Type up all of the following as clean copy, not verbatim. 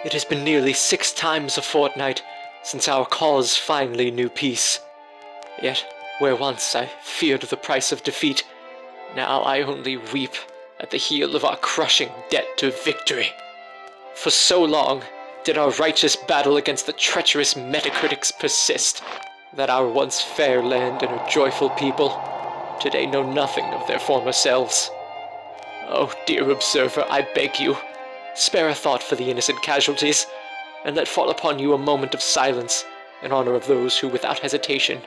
It has been nearly 6 times a fortnight since our cause finally knew peace. Yet, where once I feared the price of defeat, now I only weep at the heel of our crushing debt to victory. For so long did our righteous battle against the treacherous Metacritics persist, that our once fair land and a joyful people today know nothing of their former selves. Oh, dear observer, I beg you, spare a thought for the innocent casualties, and let fall upon you a moment of silence in honor of those who, without hesitation,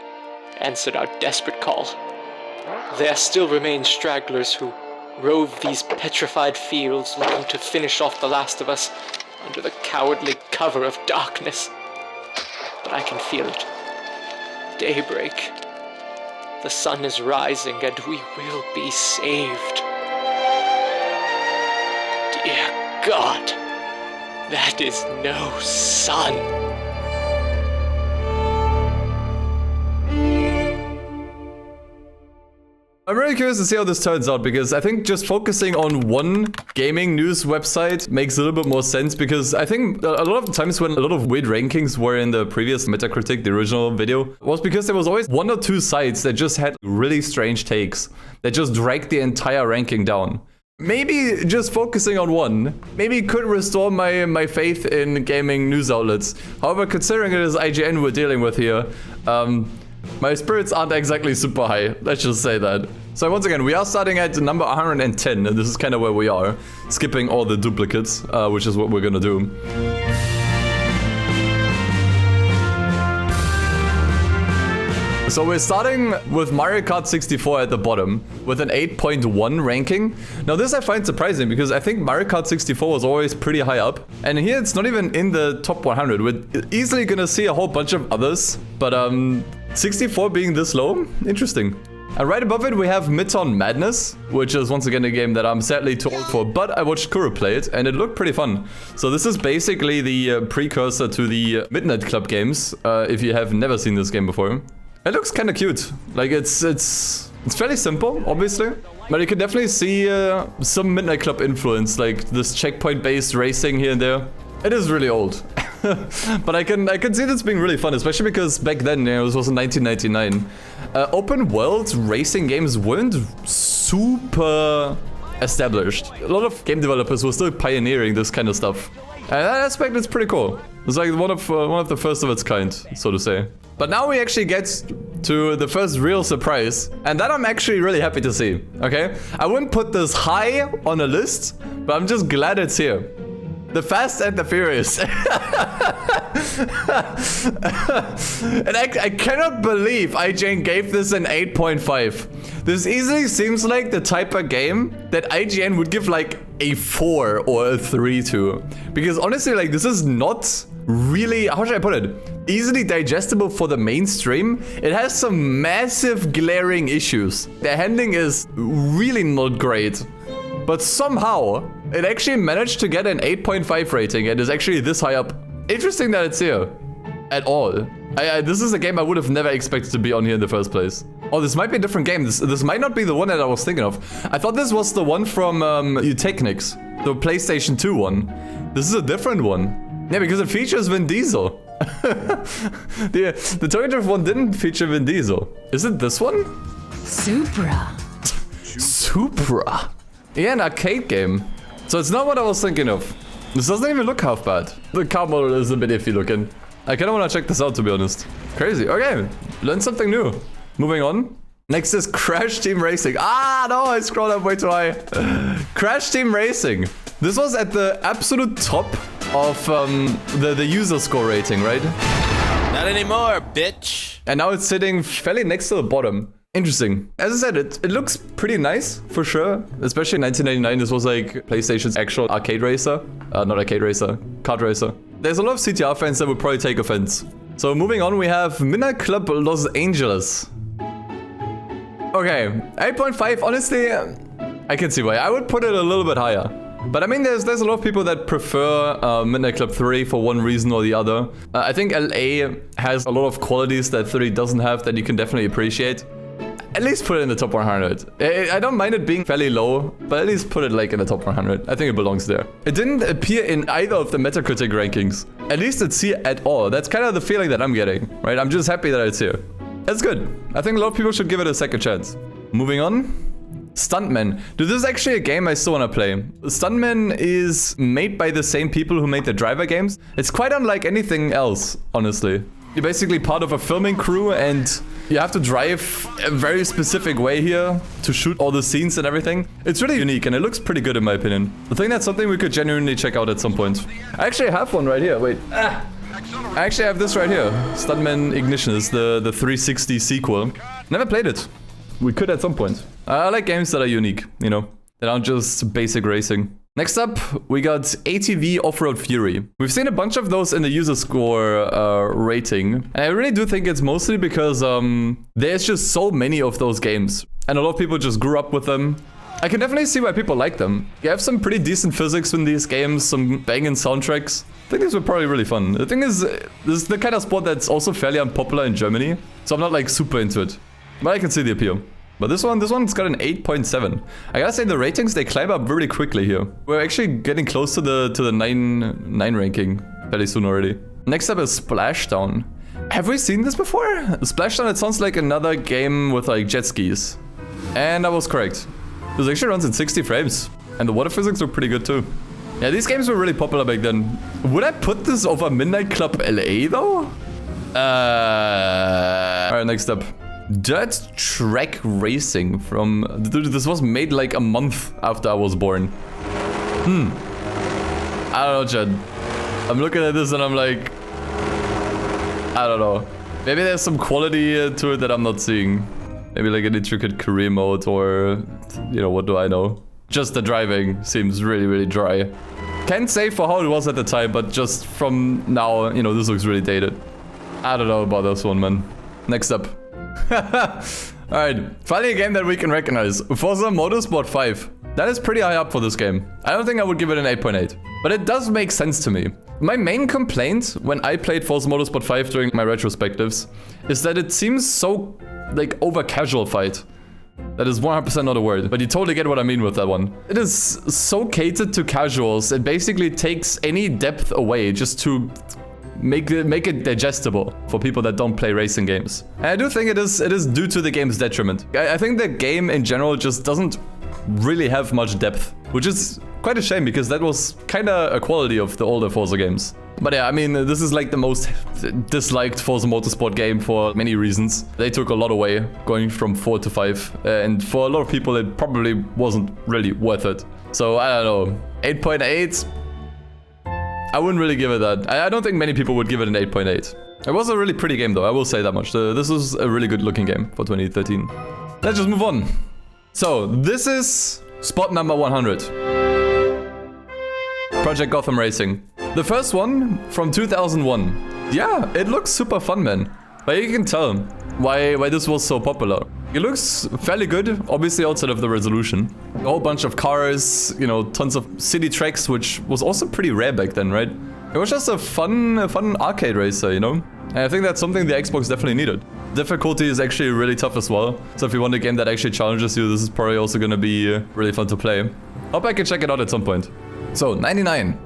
answered our desperate call. There still remain stragglers who rove these petrified fields looking to finish off the last of us under the cowardly cover of darkness. But I can feel it. Daybreak. The sun is rising and we will be saved. Dear God, that is no sun. I'm really curious to see how this turns out, because I think just focusing on one gaming news website makes a little bit more sense, because I think a lot of the times when a lot of weird rankings were in the previous Metacritic, the original video, was because there was always 1 or 2 sites that just had really strange takes that just dragged the entire ranking down. Maybe just focusing on one, maybe could restore my faith in gaming news outlets. However, considering it is IGN we're dealing with here, my spirits aren't exactly super high, let's just say that. So once again, we are starting at number 110, and this is kind of where we are, skipping all the duplicates, which is what we're gonna do. So we're starting with Mario Kart 64 at the bottom, with an 8.1 ranking. Now this I find surprising, because I think Mario Kart 64 was always pretty high up. And here it's not even in the top 100. We're easily gonna see a whole bunch of others, but 64 being this low? Interesting. And right above it we have Midtown Madness, which is once again a game that I'm sadly too old for, but I watched Kuro play it and it looked pretty fun. So this is basically the precursor to the Midnight Club games, if you have never seen this game before. It looks kind of cute. Like it's fairly simple, obviously, but you can definitely see some Midnight Club influence, like this checkpoint-based racing here and there. It is really old, but I can see this being really fun, especially because back then, you know, this was in 1999. Open world racing games weren't super established. A lot of game developers were still pioneering this kind of stuff, and that aspect is pretty cool. It's like one of the first of its kind, so to say. But now we actually get to the first real surprise, and that I'm actually really happy to see, okay? I wouldn't put this high on a list, but I'm just glad it's here. The Fast and the Furious. And I cannot believe IGN gave this an 8.5. This easily seems like the type of game that IGN would give like a 4 or a 3 to. Because honestly, like, this is not really, how should I put it, easily digestible for the mainstream. It has some massive glaring issues. The handling is really not great, but somehow it actually managed to get an 8.5 rating and is actually this high up. Interesting that it's here at all. This is a game I would have never expected to be on here in the first place. Oh, this might be a different game. This might not be the one that I was thinking of. I thought this was the one from Technics, the PlayStation 2 one. This is a different one. Yeah, because it features Vin Diesel. The Tokyo Drift one didn't feature Vin Diesel. Is it this one? Supra. Supra. Yeah, an arcade game. So it's not what I was thinking of. This doesn't even look half bad. The car model is a bit iffy looking. I kind of want to check this out, to be honest. Crazy. Okay, learn something new. Moving on. Next is Crash Team Racing. Ah, no, I scrolled up way too high. Crash Team Racing. This was at the absolute top of the user score rating, right? Not anymore, bitch. And now it's sitting fairly next to the bottom. Interesting. As I said, it looks pretty nice, for sure. Especially in 1999, this was like PlayStation's actual arcade racer. Not arcade racer, kart racer. There's a lot of CTR fans that would probably take offense. So moving on, we have Midnight Club Los Angeles. Okay, 8.5, honestly, I can see why. I would put it a little bit higher. But I mean, there's a lot of people that prefer Midnight Club 3 for one reason or the other. I think LA has a lot of qualities that 3 doesn't have that you can definitely appreciate. at least put it in the top 100. I don't mind it being fairly low, but at least put it like in the top 100. I think it belongs there. It didn't appear in either of the Metacritic rankings. At least it's here at all. That's kind of the feeling that I'm getting, right? I'm just happy that it's here. That's good. I think a lot of people should give it a second chance. Moving on. Stuntman. Dude, this is actually a game I still want to play. Stuntman is made by the same people who made the Driver games. It's quite unlike anything else, honestly. You're basically part of a filming crew and you have to drive a very specific way here to shoot all the scenes and everything. It's really unique and it looks pretty good in my opinion. I think that's something we could genuinely check out at some point. I actually have one right here. Wait. I actually have this right here. Stuntman Ignition is the 360 sequel. Never played it. We could at some point. I like games that are unique, you know, that aren't just basic racing. Next up, we got ATV Off-Road Fury. We've seen a bunch of those in the user score rating. And I really do think it's mostly because there's just so many of those games. And a lot of people just grew up with them. I can definitely see why people like them. You have some pretty decent physics in these games, some banging soundtracks. I think these were probably really fun. The thing is, this is the kind of sport that's also fairly unpopular in Germany. So I'm not like super into it. But I can see the appeal. But this one's got an 8.7. I gotta say the ratings, they climb up really quickly here. We're actually getting close to the 9 ranking fairly soon already. Next up is Splashdown. Have we seen this before? Splashdown, it sounds like another game with like jet skis. And I was correct. This actually runs in 60 frames. And the water physics were pretty good too. Yeah, these games were really popular back then. Would I put this over Midnight Club LA though? Alright, next up. Dirt Track Racing from... Dude, this was made like a month after I was born. I don't know, Chad. I'm looking at this and I'm like... I don't know. Maybe there's some quality to it that I'm not seeing. Maybe like an intricate career mode or... You know, what do I know? Just the driving seems really, really dry. Can't say for how it was at the time, but just from now, you know, this looks really dated. I don't know about this one, man. Next up. Alright, finally a game that we can recognize. Forza Motorsport 5. That is pretty high up for this game. I don't think I would give it an 8.8. But it does make sense to me. My main complaint when I played Forza Motorsport 5 during my retrospectives is that it seems so, like, over-casual-fied. That is 100% not a word, but you totally get what I mean with that one. It is so catered to casuals, it basically takes any depth away just to make it digestible for people that don't play racing games. And I do think it is due to the game's detriment. I think the game in general just doesn't really have much depth, which is quite a shame because that was kind of a quality of the older Forza games. But yeah, I mean, this is like the most disliked Forza Motorsport game for many reasons. They took a lot away, going from 4 to 5. And for a lot of people, it probably wasn't really worth it. So, I don't know. 8.8? I wouldn't really give it that. I don't think many people would give it an 8.8. It was a really pretty game, though. I will say that much. This was a really good looking game for 2013. Let's just move on. So, this is spot number 100. Project Gotham Racing. The first one from 2001. Yeah, it looks super fun, man. But you can tell why this was so popular. It looks fairly good, obviously outside of the resolution. A whole bunch of cars, you know, tons of city tracks, which was also pretty rare back then, right? It was just a fun arcade racer, you know? And I think that's something the Xbox definitely needed. Difficulty is actually really tough as well. So if you want a game that actually challenges you, this is probably also gonna be really fun to play. Hope I can check it out at some point. So, 99.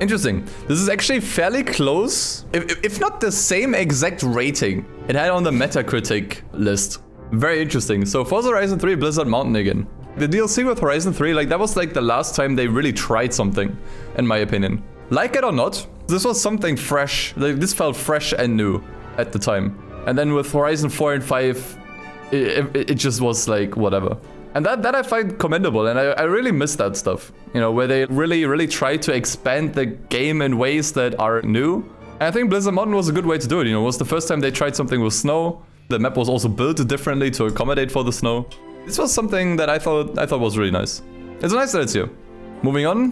Interesting. This is actually fairly close, if not the same exact rating it had on the Metacritic list. Very interesting. So Forza Horizon 3 Blizzard Mountain again. The DLC with Horizon 3, like that was like the last time they really tried something, in my opinion. Like it or not, this was something fresh. Like, this felt fresh and new at the time. And then with Horizon 4 and 5, it just was like whatever. And that I find commendable, and I really miss that stuff. You know, where they really try to expand the game in ways that are new. And I think Blizzard Mountain was a good way to do it. You know, it was the first time they tried something with snow. The map was also built differently to accommodate for the snow. This was something that I thought was really nice. It's nice that it's here. Moving on.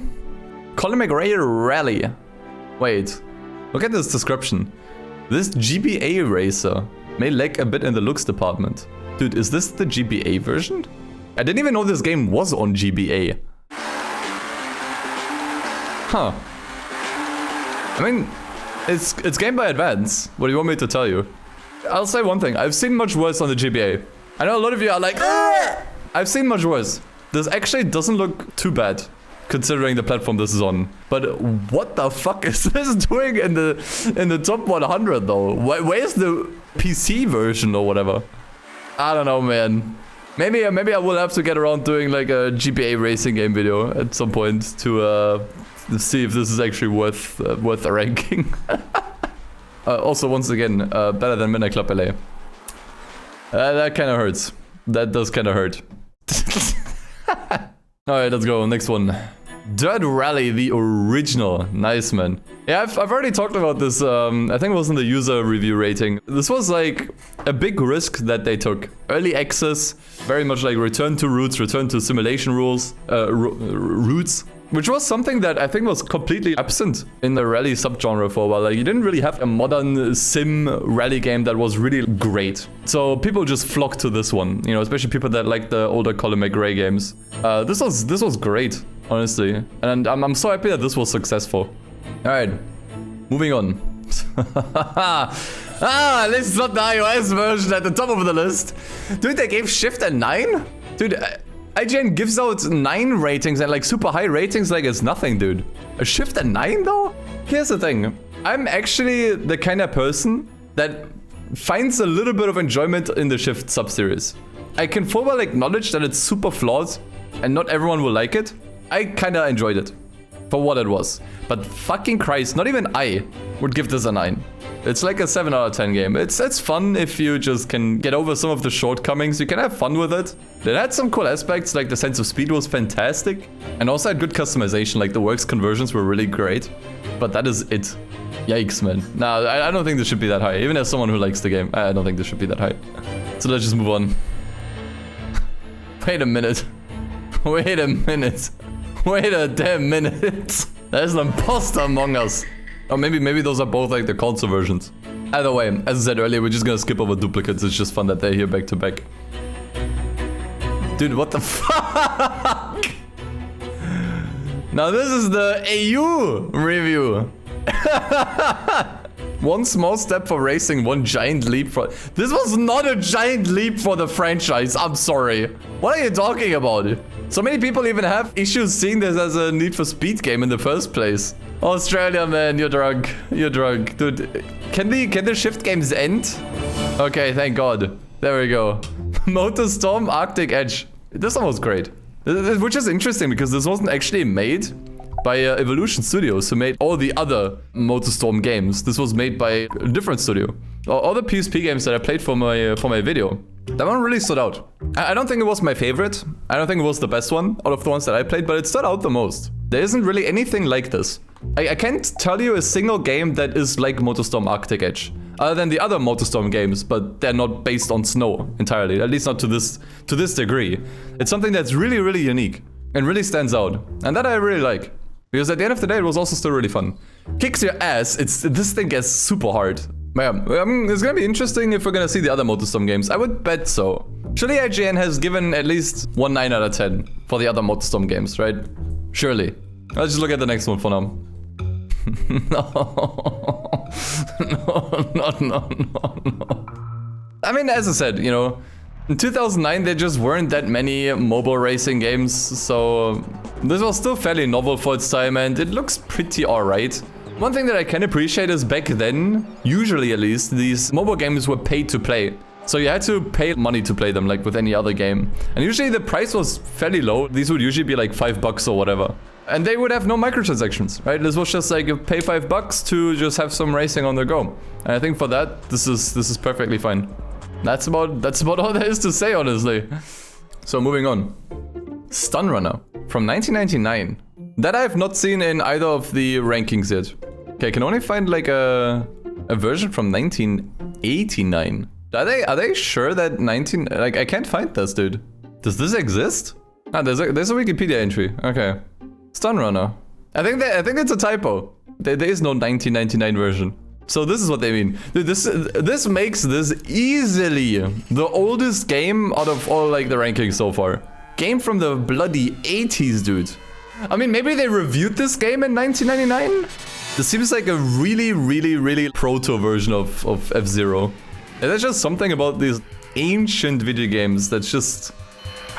Colin McRae Rally. Wait, look at this description. This GBA racer may lack a bit in the looks department. Dude, is this the GBA version? I didn't even know this game was on GBA. Huh. I mean, it's Game Boy Advance. What do you want me to tell you? I'll say one thing. I've seen much worse on the GBA. I know a lot of you are like, "Argh!" I've seen much worse. This actually doesn't look too bad, considering the platform this is on. But what the fuck is this doing in the top 100 though? Where's the PC version or whatever? I don't know, man. Maybe I will have to get around doing like a GPA racing game video at some point to see if this is actually worth a ranking. Also, once again, better than Midnight Club LA. That kind of hurts. That does kind of hurt. Alright, let's go. Next one. Dirt Rally, the original. Nice, man. Yeah, I've already talked about this. I think it was in the user review rating. This was like a big risk that they took. Early access, very much like return to roots, return to simulation rules, roots. Which was something that I think was completely absent in the rally subgenre for a while. Like, you didn't really have a modern sim rally game that was really great. So people just flocked to this one, you know, especially people that like the older Colin McRae games. This was great, honestly. And I'm so happy that this was successful. All right, moving on. This is not the iOS version at the top of the list. Dude, they gave Shift a 9? Dude, IGN gives out 9 ratings and like super high ratings like it's nothing, dude. A Shift a 9 though? Here's the thing. I'm actually the kind of person that finds a little bit of enjoyment in the Shift sub-series. I can full well acknowledge that it's super flawed and not everyone will like it. I kind of enjoyed it for what it was. But fucking Christ, not even I would give this a 9. It's like a 7 out of 10 game. It's fun if you just can get over some of the shortcomings. You can have fun with it. It had some cool aspects, like the sense of speed was fantastic. And also had good customization, like the works conversions were really great. But that is it. Yikes, man. Nah, I don't think this should be that high. Even as someone who likes the game, I don't think this should be that high. So let's just move on. Wait a minute. Wait a minute. Wait a damn minute. There's an imposter among us. Or maybe those are both like the console versions. Either way, as I said earlier, we're just gonna skip over duplicates. It's just fun that they're here back to back. Dude, what the fuck? Now this is the AU review. One small step for racing, one giant leap for... This was not a giant leap for the franchise, I'm sorry. What are you talking about? So many people even have issues seeing this as a Need for Speed game in the first place. Australia, man, you're drunk. You're drunk. Dude, can the Shift games end? Okay, thank God. There we go. Motorstorm Arctic Edge. This one was great. Which is interesting because this wasn't actually made by Evolution Studios, who made all the other Motorstorm games. This was made by a different studio. All the PSP games that I played for my video, that one really stood out. I don't think it was my favorite. I don't think it was the best one out of the ones that I played, but it stood out the most. There isn't really anything like this. I can't tell you a single game that is like Motorstorm Arctic Edge, other than the other Motorstorm games, but they're not based on snow entirely, at least not to this degree. It's something that's really, really unique and really stands out, and that I really like. Because at the end of the day, it was also still really fun. Kicks your ass. This thing gets super hard. Yeah, it's gonna be interesting if we're gonna see the other Motorstorm games. I would bet so. Surely IGN has given at least 1 9 out of 10 for the other Motorstorm games, right? Surely. Let's just look at the next one for now. No. I mean, as I said, you know, in 2009, there just weren't that many mobile racing games, so this was still fairly novel for its time, and it looks pretty alright. One thing that I can appreciate is back then, usually at least, these mobile games were paid to play. So you had to pay money to play them, like with any other game. And usually the price was fairly low. These would usually be like $5 or whatever. And they would have no microtransactions, right? This was just like you pay $5 to just have some racing on the go. And I think for that, this is perfectly fine. That's about all there is to say, honestly. So moving on. Stunrunner from 1999. That I have not seen in either of the rankings yet. Okay, I can only find like a version from 1989. Are they sure that like I can't find this, dude. Does this exist? Ah, there's a Wikipedia entry. Okay. Stunrunner. I think it's a typo. There is no 1999 version. So this is what they mean. Dude, this makes this easily the oldest game out of all like the rankings so far. Game from the bloody 80s, dude. I mean, maybe they reviewed this game in 1999? This seems like a really, really, really proto version of F-Zero. There's just something about these ancient video games that's just...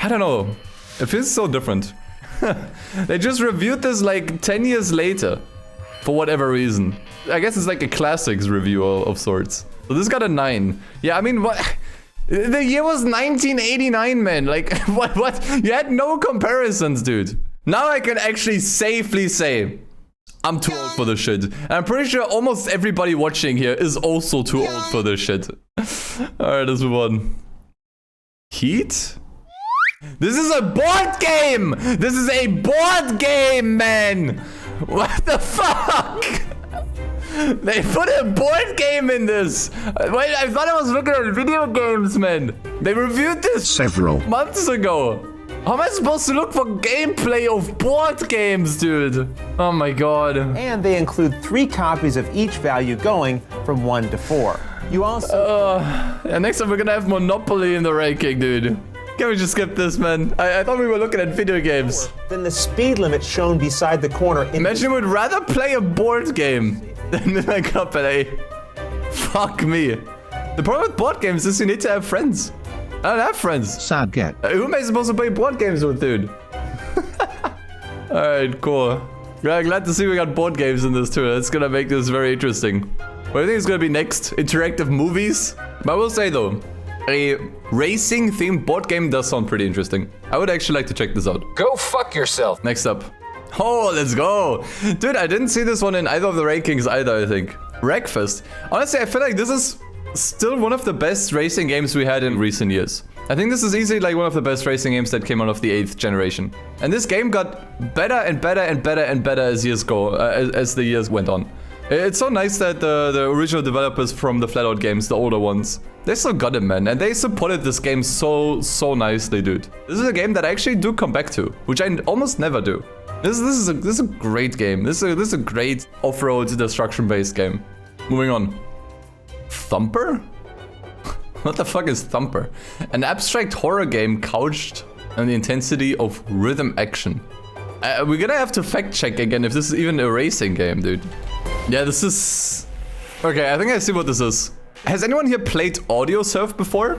I don't know. It feels so different. They just reviewed this like 10 years later. For whatever reason. I guess it's like a classics review of sorts. So this got a 9. Yeah, I mean, what... The year was 1989, man. Like, what? You had no comparisons, dude. Now I can actually safely say... I'm too old for this shit. And I'm pretty sure almost everybody watching here is also too old for this shit. Alright, let's move on. Heat? This is a board game! This is a board game, man! What the fuck? They put a board game in this! Wait, I thought I was looking at video games, man! They reviewed this several months ago! How am I supposed to look for gameplay of board games, dude? Oh my god. And they include 3 copies of each value going from 1 to 4. You also... Yeah, next time we're gonna have Monopoly in the ranking, dude. Can we just skip this, man? I thought we were looking at video games. Then the speed limit shown beside the corner... Imagine you would rather play a board game than like up at A. Fuck me. The problem with board games is you need to have friends. I don't have friends. Sad get. Who am I supposed to play board games with, dude? Alright, cool. Yeah, glad to see we got board games in this too. That's gonna make this very interesting. What do you think is gonna be next? Interactive movies? But I will say though, a racing themed board game does sound pretty interesting. I would actually like to check this out. Go fuck yourself. Next up. Oh, let's go. Dude, I didn't see this one in either of the rankings either, I think. Wreckfest. Honestly, I feel like this is still one of the best racing games we had in recent years. I think this is easily like one of the best racing games that came out of the 8th generation. And this game got better and better and better and better as years go, as the years went on. It's so nice that the original developers from the Flatout games, the older ones, they still got it, man. And they supported this game so nicely, dude. This is a game that I actually do come back to, which I almost never do. This is a great game. This is a great off-road destruction-based game. Moving on. Thumper? What the fuck is Thumper? An abstract horror game couched on the intensity of rhythm action. We're gonna have to fact check again if this is even a racing game, dude. Yeah, this is... Okay, I think I see what this is. Has anyone here played Audio Surf before?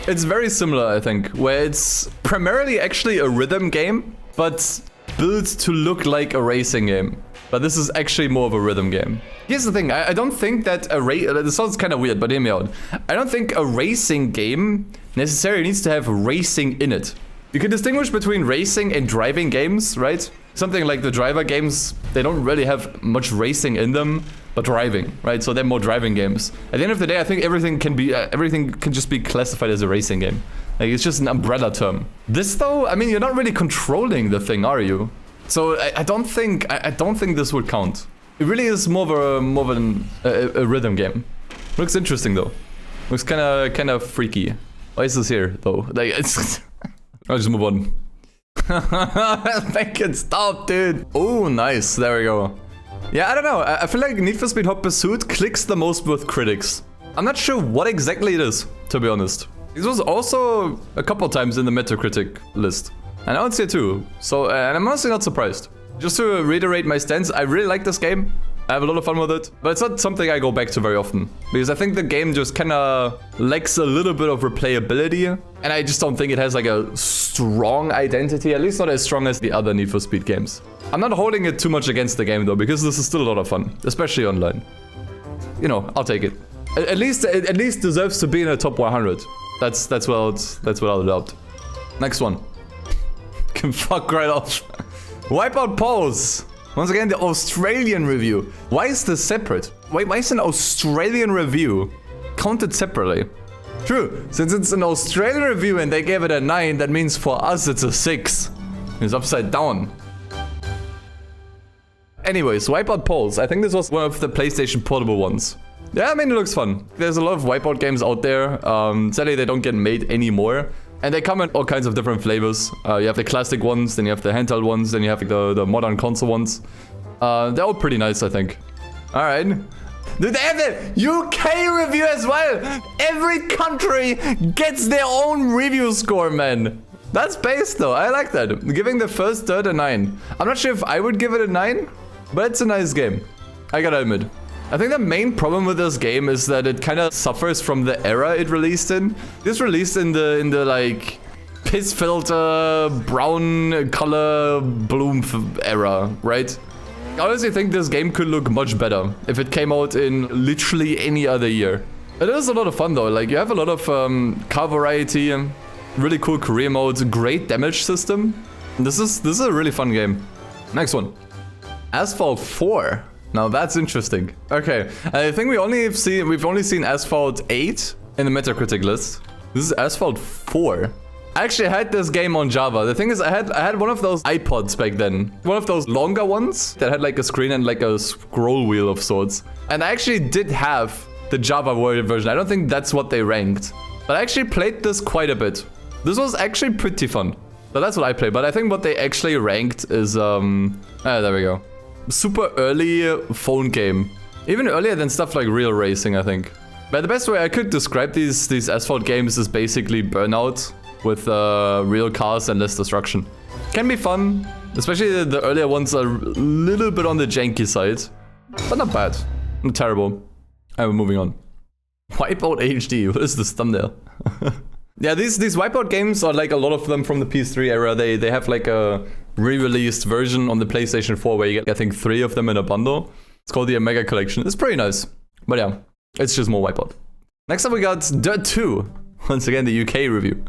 It's very similar, I think, where it's primarily actually a rhythm game, but built to look like a racing game. But this is actually more of a rhythm game. Here's the thing, I don't think that this sounds kind of weird, but hear me out. I don't think a racing game necessarily needs to have racing in it. You can distinguish between racing and driving games, right? Something like the driver games, they don't really have much racing in them, but driving, right? So they're more driving games. At the end of the day, I think everything can just be classified as a racing game. Like, it's just an umbrella term. This though, I mean, you're not really controlling the thing, are you? So I don't think this would count. It really is more of a rhythm game. Looks interesting though. Looks kind of freaky. Why is this here though? Like, it's I'll just move on. Make it stop, dude. Oh, nice. There we go. Yeah, I don't know. I feel like Need for Speed Hot Pursuit clicks the most with critics. I'm not sure what exactly it is, to be honest. This was also a couple times in the Metacritic list. And I would say too. So, and I'm honestly not surprised. Just to reiterate my stance, I really like this game. I have a lot of fun with it. But it's not something I go back to very often. Because I think the game just kinda lacks a little bit of replayability. And I just don't think it has like a strong identity. At least not as strong as the other Need for Speed games. I'm not holding it too much against the game though, because this is still a lot of fun. Especially online. You know, I'll take it. At least deserves to be in a top 100. That's what I'll adopt. Next one. Can fuck right off. Wipeout Pose. Once again, the Australian review. Why is this separate? Why is an Australian review counted separately? True, since it's an Australian review and they gave it a 9, that means for us it's a 6. It's upside down. Anyways, Wipeout Pulse. I think this was one of the PlayStation Portable ones. Yeah, I mean, it looks fun. There's a lot of Wipeout games out there. Sadly, they don't get made anymore. And they come in all kinds of different flavors. You have the classic ones, then you have the handheld ones, then you have the modern console ones. They're all pretty nice, I think. Alright. Dude, they have the UK review as well! Every country gets their own review score, man. That's based though, I like that. Giving the first third a 9. I'm not sure if I would give it a 9, but it's a nice game. I gotta admit. I think the main problem with this game is that it kind of suffers from the era it released in. This released in the like piss filter brown color bloom era, right? I honestly think this game could look much better if it came out in literally any other year. It is a lot of fun though. Like you have a lot of car variety, really cool career modes, great damage system. This is a really fun game. Next one, Asphalt 4. Now that's interesting. Okay, I think we've only seen Asphalt 8 in the Metacritic list. This is Asphalt 4. I actually had this game on Java. The thing is, I had one of those iPods back then. One of those longer ones that had like a screen and like a scroll wheel of sorts. And I actually did have the Java version. I don't think that's what they ranked. But I actually played this quite a bit. This was actually pretty fun. So that's what I played. But I think what they actually ranked is, there we go. Super early phone game. Even earlier than stuff like Real Racing, I think. But the best way I could describe these Asphalt games is basically Burnout with real cars and less destruction. Can be fun, especially the earlier ones are a little bit on the janky side, but not bad, not terrible. I'm moving on. Wipeout HD, what is this thumbnail? Yeah, these Wipeout games are like a lot of them from the PS3 era. They have like a re-released version on the PlayStation 4 where you get, I think, 3 of them in a bundle. It's called the Omega Collection. It's pretty nice, but yeah, it's just more Wipeout. Next up we got Dirt 2. Once again, the UK review.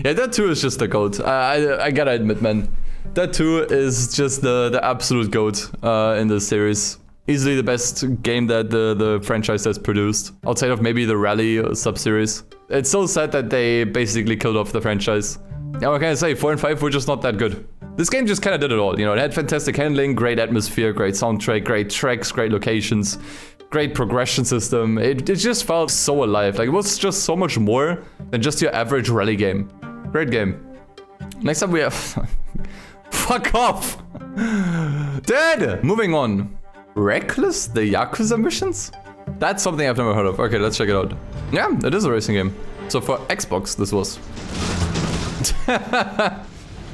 Yeah, Dirt 2 is just the GOAT. I gotta admit, man. Dirt 2 is just the absolute GOAT in this series. Easily the best game that the franchise has produced. Outside of maybe the Rally sub-series. It's so sad that they basically killed off the franchise. Yeah, what can I say? 4 and 5 were just not that good. This game just kind of did it all. You know, it had fantastic handling, great atmosphere, great soundtrack, great tracks, great locations. Great progression system. It just felt so alive. Like it was just so much more than just your average rally game. Great game. Next up we have... Fuck off! Dead! Moving on. Reckless? The Yakuza missions? That's something I've never heard of. Okay, let's check it out. Yeah, it is a racing game. So for Xbox, this was.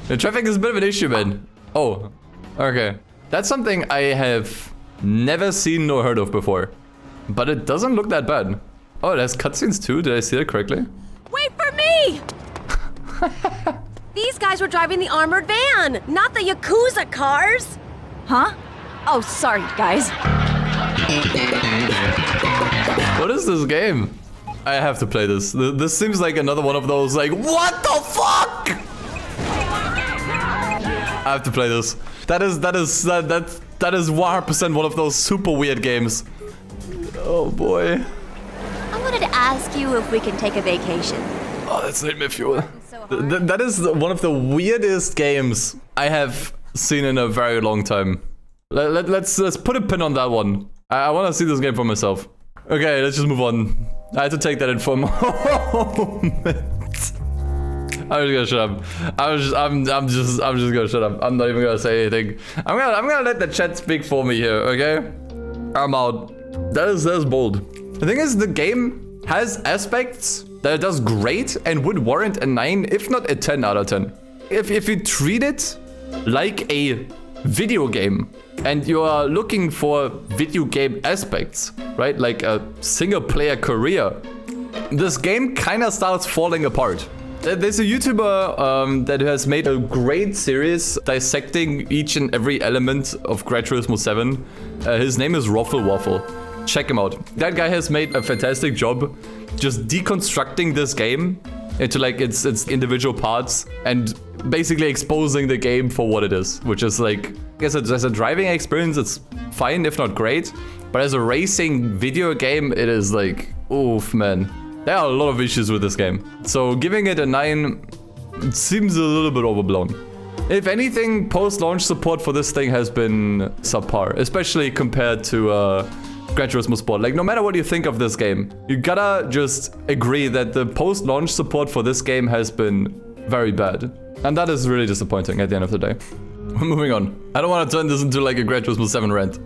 The traffic is a bit of an issue, man. Oh, okay. That's something I have never seen nor heard of before. But it doesn't look that bad. Oh, it has cutscenes too? Did I see that correctly? Wait for me! These guys were driving the armored van, not the Yakuza cars! Huh? Oh, sorry, guys. What is this game? I have to play this. This seems like another one of those, like, what the fuck? I have to play this. That is 100% one of those super weird games. Oh boy. I wanted to ask you if we can take a vacation. Oh, that's nightmare fuel. That is one of the weirdest games I have seen in a very long time. Let's put a pin on that one. I want to see this game for myself. Okay, let's just move on. I had to take that in for a moment. I'm just gonna shut up. I'm just gonna shut up. I'm not even gonna say anything. I'm gonna let the chat speak for me here, okay? I'm out. That is bold. The thing is, the game has aspects that it does great and would warrant a 9, if not a 10 out of 10. If you treat it like a video game and you are looking for video game aspects, right? Like a single player career, this game kind of starts falling apart. There's a YouTuber that has made a great series dissecting each and every element of Gran Turismo 7. His name is Roffle Waffle. Check him out. That guy has made a fantastic job just deconstructing this game into like its individual parts and basically exposing the game for what it is, which is like, I guess as a driving experience, it's fine, if not great. But as a racing video game, it is like, oof, man. There are a lot of issues with this game. So giving it a 9 seems a little bit overblown. If anything, post-launch support for this thing has been subpar, especially compared to Gran Turismo Sport. Like, no matter what you think of this game, you gotta just agree that the post-launch support for this game has been very bad. And that is really disappointing at the end of the day. Moving on. I don't want to turn this into like a Gran Turismo 7 rant.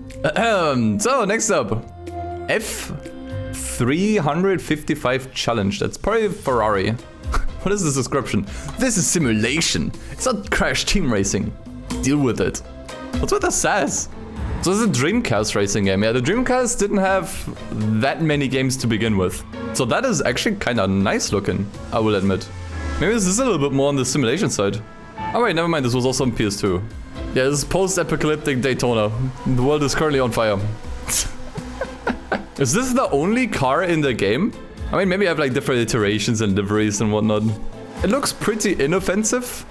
So, next up. F355 challenge. That's probably Ferrari. What is this description? This is simulation. It's not crash team racing. Deal with it. What's with the sass? So this is a Dreamcast racing game. Yeah, the Dreamcast didn't have that many games to begin with. So that is actually kind of nice looking, I will admit. Maybe this is a little bit more on the simulation side. Oh wait, never mind, this was also on PS2. Yeah, this is post-apocalyptic Daytona. The world is currently on fire. Is this the only car in the game? I mean, maybe I have like different iterations and liveries and whatnot. It looks pretty inoffensive.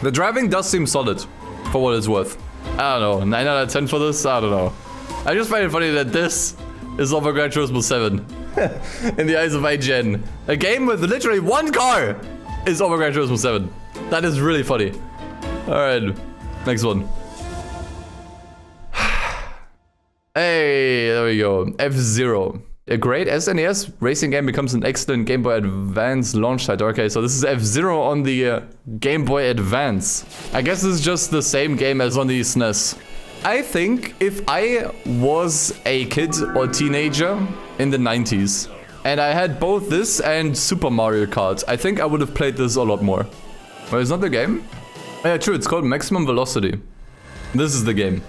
The driving does seem solid, for what it's worth. I don't know, 9 out of 10 for this? I don't know. I just find it funny that this is over Gran Turismo 7. In the eyes of IGN. A game with literally one car is over Gran Turismo 7. That is really funny. Alright, next one. Hey, there we go. F-Zero. A great SNES racing game becomes an excellent Game Boy Advance launch title. Okay, so this is F-Zero on the Game Boy Advance. I guess this is just the same game as on the SNES. I think if I was a kid or teenager in the 90s and I had both this and Super Mario Kart, I think I would have played this a lot more. Well, it's not the game? Oh, yeah, true, it's called Maximum Velocity. This is the game.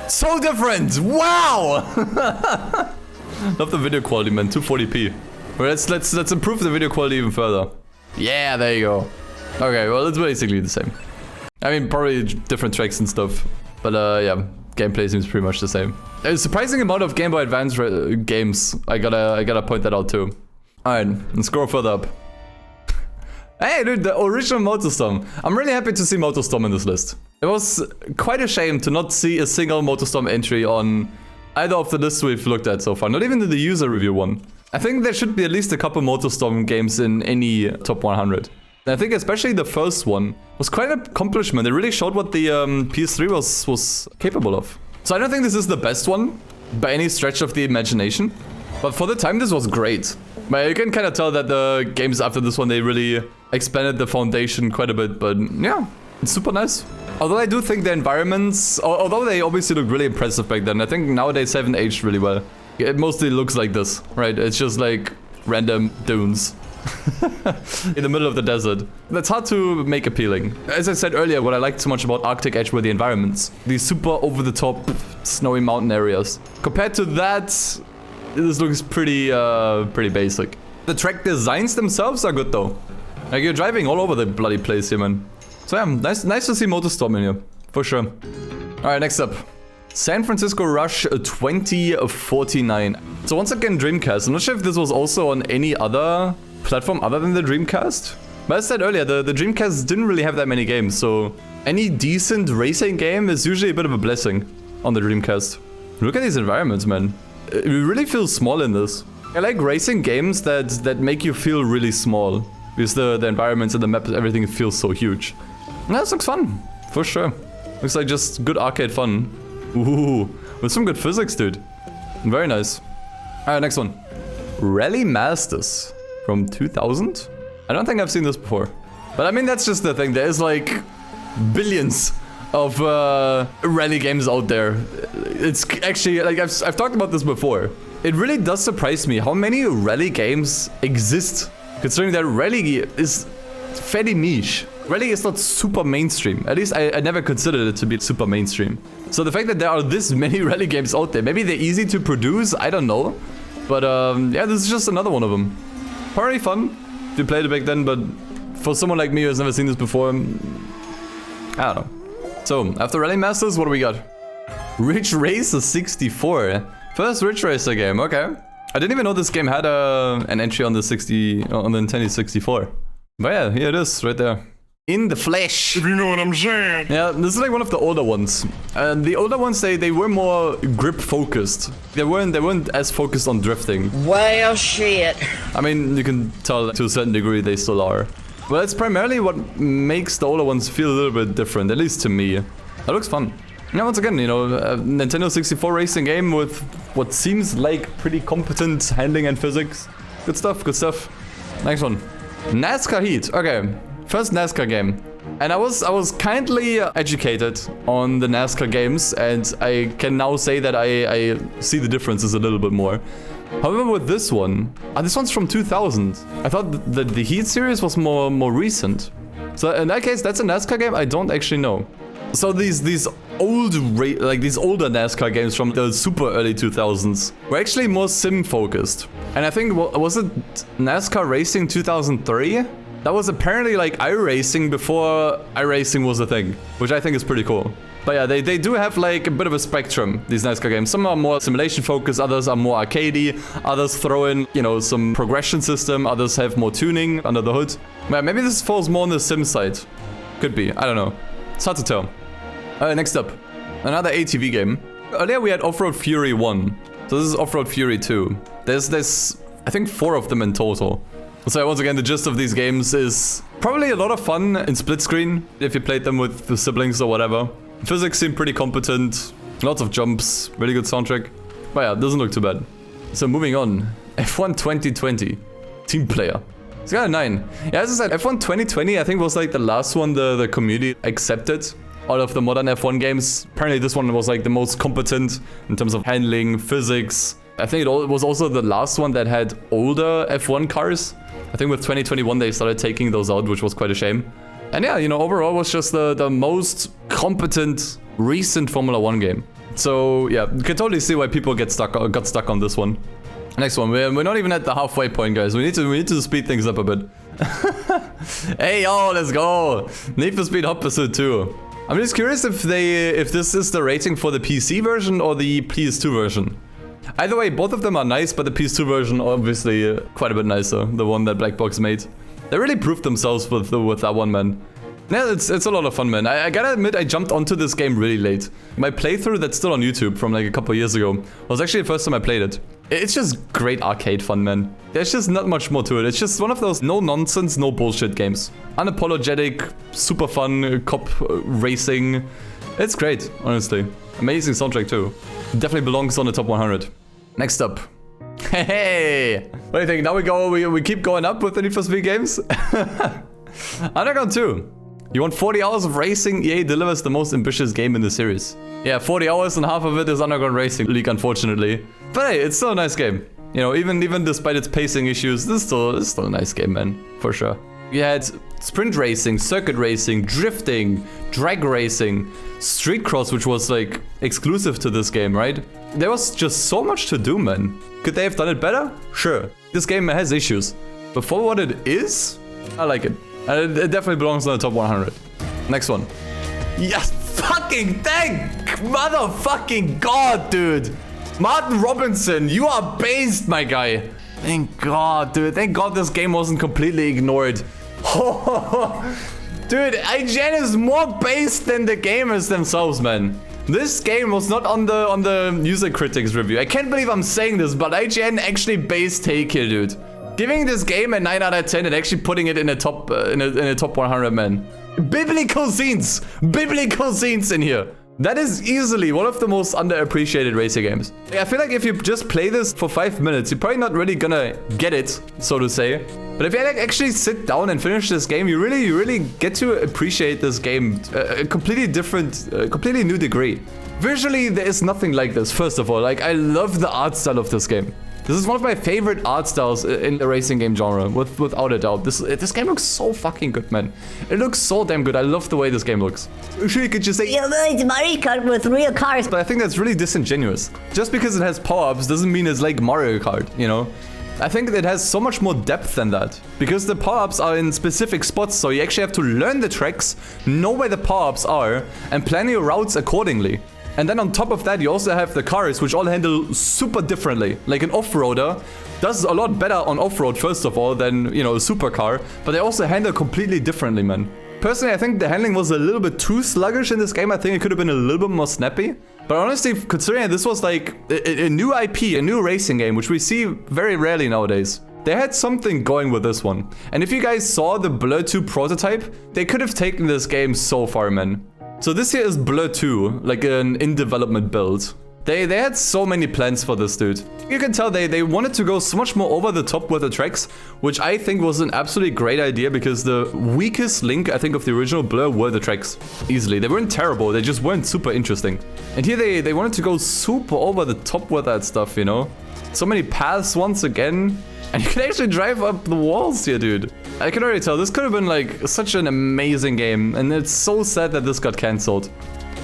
So different! Wow! Love the video quality, man. 240p. Well, let's improve the video quality even further. Yeah, there you go. Okay, well, it's basically the same. I mean, probably different tracks and stuff. But yeah, gameplay seems pretty much the same. There's a surprising amount of Game Boy Advance games. I gotta point that out too. Alright, let's scroll further up. Hey, dude, the original MotorStorm. I'm really happy to see MotorStorm in this list. It was quite a shame to not see a single MotorStorm entry on either of the lists we've looked at so far, not even in the user review one. I think there should be at least a couple MotorStorm games in any top 100. And I think especially the first one was quite an accomplishment. It really showed what the PS3 was capable of. So I don't think this is the best one by any stretch of the imagination. But for the time, this was great. But you can kind of tell that the games after this one, they really expanded the foundation quite a bit. But yeah, it's super nice. Although I do think the environments, although they obviously look really impressive back then, I think nowadays they haven't aged really well. It mostly looks like this, right? It's just like random dunes in the middle of the desert. That's hard to make appealing. As I said earlier, what I liked so much about Arctic Edge were the environments. These super over-the-top snowy mountain areas. Compared to that, this looks pretty basic. The track designs themselves are good though. Like you're driving all over the bloody place here, man. So yeah, nice to see MotorStorm in here, for sure. Alright, next up. San Francisco Rush 2049. So once again, Dreamcast. I'm not sure if this was also on any other platform other than the Dreamcast. But as I said earlier, the Dreamcast didn't really have that many games, so any decent racing game is usually a bit of a blessing on the Dreamcast. Look at these environments, man. It really feels small in this. I like racing games that make you feel really small. Because the environments and the map, everything feels so huge. Yeah, this looks fun, for sure. Looks like just good arcade fun. Ooh, with some good physics, dude. Very nice. Alright, next one. Rally Masters from 2000? I don't think I've seen this before. But I mean, that's just the thing. There's like billions of rally games out there. It's actually, like I've talked about this before. It really does surprise me how many rally games exist. Considering that rally is fairly niche. Rally is not super mainstream. At least I never considered it to be super mainstream. So the fact that there are this many rally games out there, maybe they're easy to produce, I don't know. But yeah, this is just another one of them. Probably fun to play it back then, but for someone like me who has never seen this before, I don't know. So, after Rally Masters, what do we got? Ridge Racer 64. First Ridge Racer game, okay. I didn't even know this game had an entry on the Nintendo 64. But yeah, here it is, right there. In the flesh. If you know what I'm saying. Yeah, this is like one of the older ones. The older ones, they were more grip focused. They weren't as focused on drifting. Well, shit. I mean, you can tell to a certain degree they still are. Well, it's primarily what makes the older ones feel a little bit different, at least to me. That looks fun. Now, once again, you know, a Nintendo 64 racing game with what seems like pretty competent handling and physics. Good stuff, good stuff. Next one. NASCAR Heat. Okay, first NASCAR game. And I was kindly educated on the NASCAR games, and I can now say that I see the differences a little bit more. However, with this one, this one's from 2000. I thought that the Heat series was more recent. So in that case, that's a NASCAR game I don't actually know. So these older NASCAR games from the super early 2000s were actually more sim focused. And I think, was it NASCAR Racing 2003? That was apparently like iRacing before iRacing was a thing, which I think is pretty cool. But yeah, they do have like a bit of a spectrum, these NASCAR games. Some are more simulation focused, others are more arcadey, others throw in, you know, some progression system, others have more tuning under the hood. But maybe this falls more on the sim side. Could be, I don't know. It's hard to tell. Next up, another ATV game. Earlier we had Off-Road Fury 1. So this is Off-Road Fury 2. There's I think 4 of them in total. So once again, the gist of these games is probably a lot of fun in split screen if you played them with the siblings or whatever. Physics seem pretty competent, lots of jumps, really good soundtrack. But yeah, it doesn't look too bad. So moving on, F1 2020, Team Player. It's got a 9. Yeah, as I said, F1 2020 I think was like the last one the community accepted. Out of the modern F1 games, apparently this one was like the most competent in terms of handling, physics. I think it was also the last one that had older F1 cars. I think with 2021 they started taking those out, which was quite a shame. And yeah, you know, overall was just the most competent recent Formula 1 game. So yeah, you can totally see why people got stuck on this one. Next one, we're not even at the halfway point, guys. We need to speed things up a bit. Hey yo, let's go! Need for Speed Hot Pursuit 2. I'm just curious if this is the rating for the PC version or the PS2 version. Either way, both of them are nice, but the PS2 version obviously quite a bit nicer. The one that Black Box made. They really proved themselves with that one, man. Yeah, it's a lot of fun, man. I gotta admit, I jumped onto this game really late. My playthrough that's still on YouTube from like a couple years ago was actually the first time I played it. It's just great arcade fun, man. There's just not much more to it. It's just one of those no nonsense, no bullshit games. Unapologetic, super fun, cop racing. It's great, honestly. Amazing soundtrack too. Definitely belongs on the top 100. Next up. Hey! What do you think? Now we keep going up with the Need for Speed games? Underground 2. You want 40 hours of racing? EA delivers the most ambitious game in the series. Yeah, 40 hours and half of it is Underground Racing League, unfortunately. But hey, it's still a nice game. You know, even despite its pacing issues, this is still a nice game, man. For sure. You had sprint racing, circuit racing, drifting, drag racing, street cross, which was like exclusive to this game, right? There was just so much to do, man. Could they have done it better? Sure. This game has issues. But for what it is, I like it. And it definitely belongs on the top 100. Next one. Yes, fucking thank motherfucking God, dude. Martin Robinson, you are based, my guy. Thank God, dude. Thank God this game wasn't completely ignored. Dude, IGN is more based than the gamers themselves, man. This game was not on the user critics review. I can't believe I'm saying this, but IGN actually based take here, dude. Giving this game a 9 out of 10 and actually putting it in a top in a top 100, man. Biblical scenes in here. That is easily one of the most underappreciated racing games. I feel like if you just play this for 5 minutes, you're probably not really gonna get it, so to say. But if you like actually sit down and finish this game, you really get to appreciate this game a completely different, completely new degree. Visually, there is nothing like this. First of all, like I love the art style of this game. This is one of my favorite art styles in the racing game genre, without a doubt. This game looks so fucking good, man. It looks so damn good. I love the way this game looks. Sure, you could just say, yeah, it's Mario Kart with real cars. But I think that's really disingenuous. Just because it has power-ups doesn't mean it's like Mario Kart, you know? I think it has so much more depth than that. Because the power-ups are in specific spots, so you actually have to learn the tracks, know where the power-ups are, and plan your routes accordingly. And then on top of that, you also have the cars, which all handle super differently. Like an off-roader does a lot better on off-road, first of all, than, you know, a supercar. But they also handle completely differently, man. Personally, I think the handling was a little bit too sluggish in this game. I think it could have been a little bit more snappy. But honestly, considering this was like a new IP, a new racing game, which we see very rarely nowadays, they had something going with this one. And if you guys saw the Blur 2 prototype, they could have taken this game so far, man. So this here is Blur 2, like an in-development build. They had so many plans for this, dude. You can tell they wanted to go so much more over the top with the tracks, which I think was an absolutely great idea because the weakest link, I think, of the original Blur were the tracks. Easily. They weren't terrible, they just weren't super interesting. And here they wanted to go super over the top with that stuff, you know? So many paths once again. And you can actually drive up the walls here, dude. I can already tell this could have been like such an amazing game, and it's so sad that this got cancelled.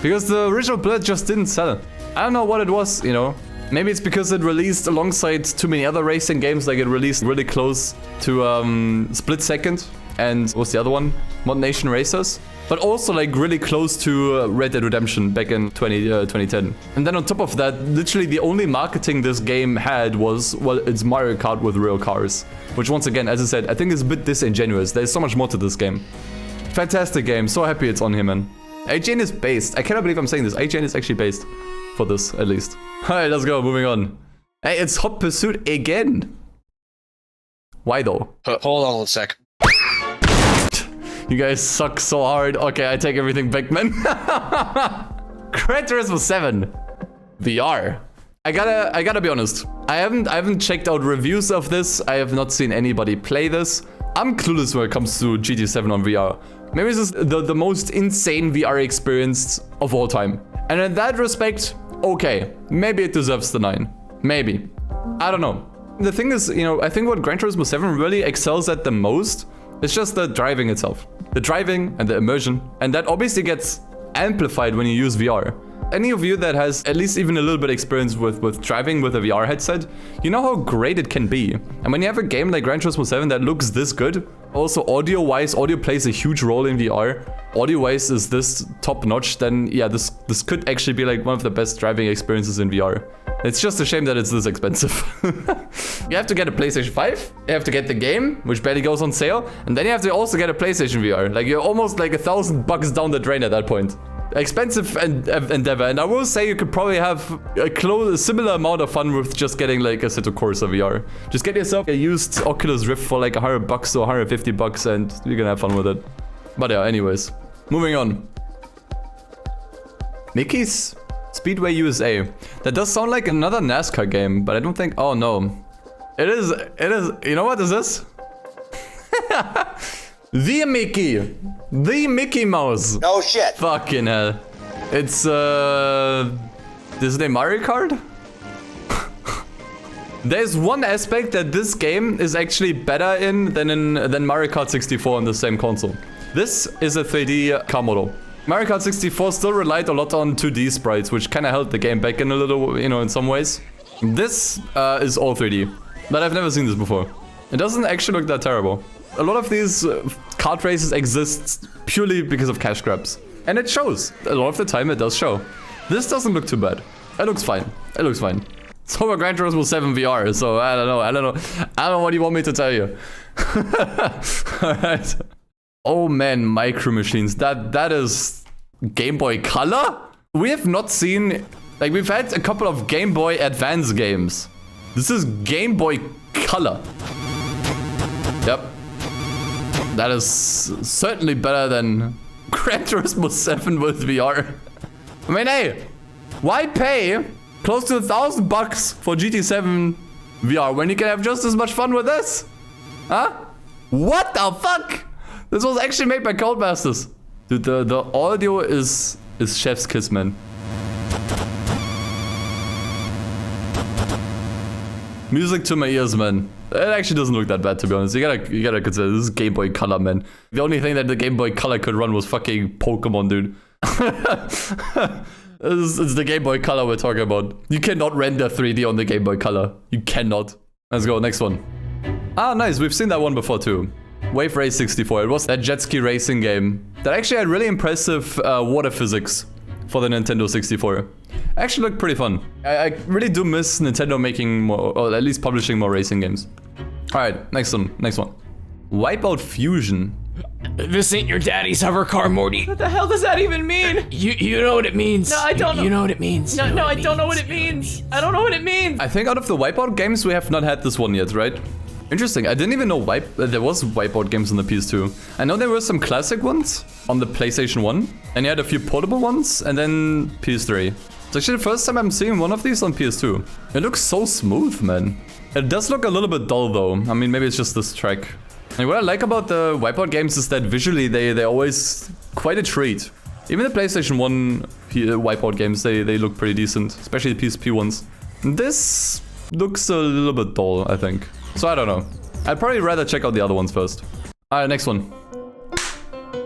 Because the original Blood just didn't sell. I don't know what it was, you know. Maybe it's because it released alongside too many other racing games, like it released really close to Split Second and what's the other one? Mod Nation Racers. But also like really close to Red Dead Redemption back in 2010. And then on top of that, literally the only marketing this game had was, well, it's Mario Kart with real cars. Which once again, as I said, I think is a bit disingenuous. There's so much more to this game. Fantastic game, so happy it's on here, man. IGN is based. I cannot believe I'm saying this. IGN is actually based. For this, at least. Alright, let's go, moving on. Hey, it's Hot Pursuit again. Why though? Hold on a sec. You guys suck so hard. Okay, I take everything back, man. Gran Turismo 7 VR. I gotta be honest. I haven't checked out reviews of this. I have not seen anybody play this. I'm clueless when it comes to GT7 on VR. Maybe this is the most insane VR experience of all time. And in that respect, okay, maybe it deserves the 9. Maybe. I don't know. The thing is, you know, I think what Gran Turismo 7 really excels at the most is just the driving itself. The driving and the immersion. And that obviously gets amplified when you use VR. Any of you that has at least even a little bit experience with driving with a VR headset, you know how great it can be. And when you have a game like Gran Turismo 7 that looks this good, also audio-wise, audio plays a huge role in VR. Audio-wise is this top-notch, then yeah, this could actually be like one of the best driving experiences in VR. It's just a shame that it's this expensive. You have to get a PlayStation 5, you have to get the game, which barely goes on sale, and then you have to also get a PlayStation VR. Like, you're almost like $1,000 down the drain at that point. Expensive endeavor, and I will say you could probably have a similar amount of fun with just getting like a Assetto Corsa VR. Just get yourself a used Oculus Rift for like $100 or $150 and you're gonna have fun with it. But yeah, anyways, moving on. Mickey's Speedway USA. That does sound like another NASCAR game, but I don't think, oh no. It is, you know what is this? The Mickey Mouse. Oh shit. Fucking hell. It's Disney Mario Kart? There's one aspect that this game is actually better than Mario Kart 64 on the same console. This is a 3D car model. Mario Kart 64 still relied a lot on 2D sprites, which kind of held the game back in a little, you know, in some ways. This is all 3D, but I've never seen this before. It doesn't actually look that terrible. A lot of these kart races exist purely because of cash grabs. And it shows. A lot of the time it does show. This doesn't look too bad. It looks fine. It looks fine. It's over Gran Turismo 7 VR, so I don't know what you want me to tell you. Alright. Oh man, Micro Machines. That is Game Boy Color? We have not seen... Like, we've had a couple of Game Boy Advance games. This is Game Boy Color. Yep. That is certainly better than Gran Turismo 7 with VR. I mean, hey, why pay close to $1,000 for GT7 VR when you can have just as much fun with this? Huh? What the fuck? This was actually made by Codemasters. Dude, the audio is chef's kiss, man. Music to my ears, man. It actually doesn't look that bad, to be honest. You gotta consider this is Game Boy Color, man. The only thing that the Game Boy Color could run was fucking Pokemon, dude. It's the Game Boy Color we're talking about. You cannot render 3D on the Game Boy Color. You cannot. Let's go, next one. Ah, nice. We've seen that one before, too. Wave Race 64. It was that jet ski racing game that actually had really impressive water physics for the Nintendo 64. Actually looked pretty fun. I really do miss Nintendo making more, or at least publishing more racing games. Alright, next one. Wipeout Fusion. This ain't your daddy's hover car, Morty. What the hell does that even mean? You know what it means. No, I don't know. You know what it means. No, I don't know what it means. I don't know what it means. I think out of the Wipeout games, we have not had this one yet, right? Interesting. I didn't even know there was Wipeout games on the PS2. I know there were some classic ones on the PlayStation 1. And you had a few portable ones, and then PS3. It's actually the first time I'm seeing one of these on PS2. It looks so smooth, man. It does look a little bit dull, though. I mean, maybe it's just this track. And what I like about the Wipeout games is that visually they're always quite a treat. Even the PlayStation 1 Wipeout games, they look pretty decent. Especially the PSP ones. This looks a little bit dull, I think. So I don't know. I'd probably rather check out the other ones first. Alright, next one.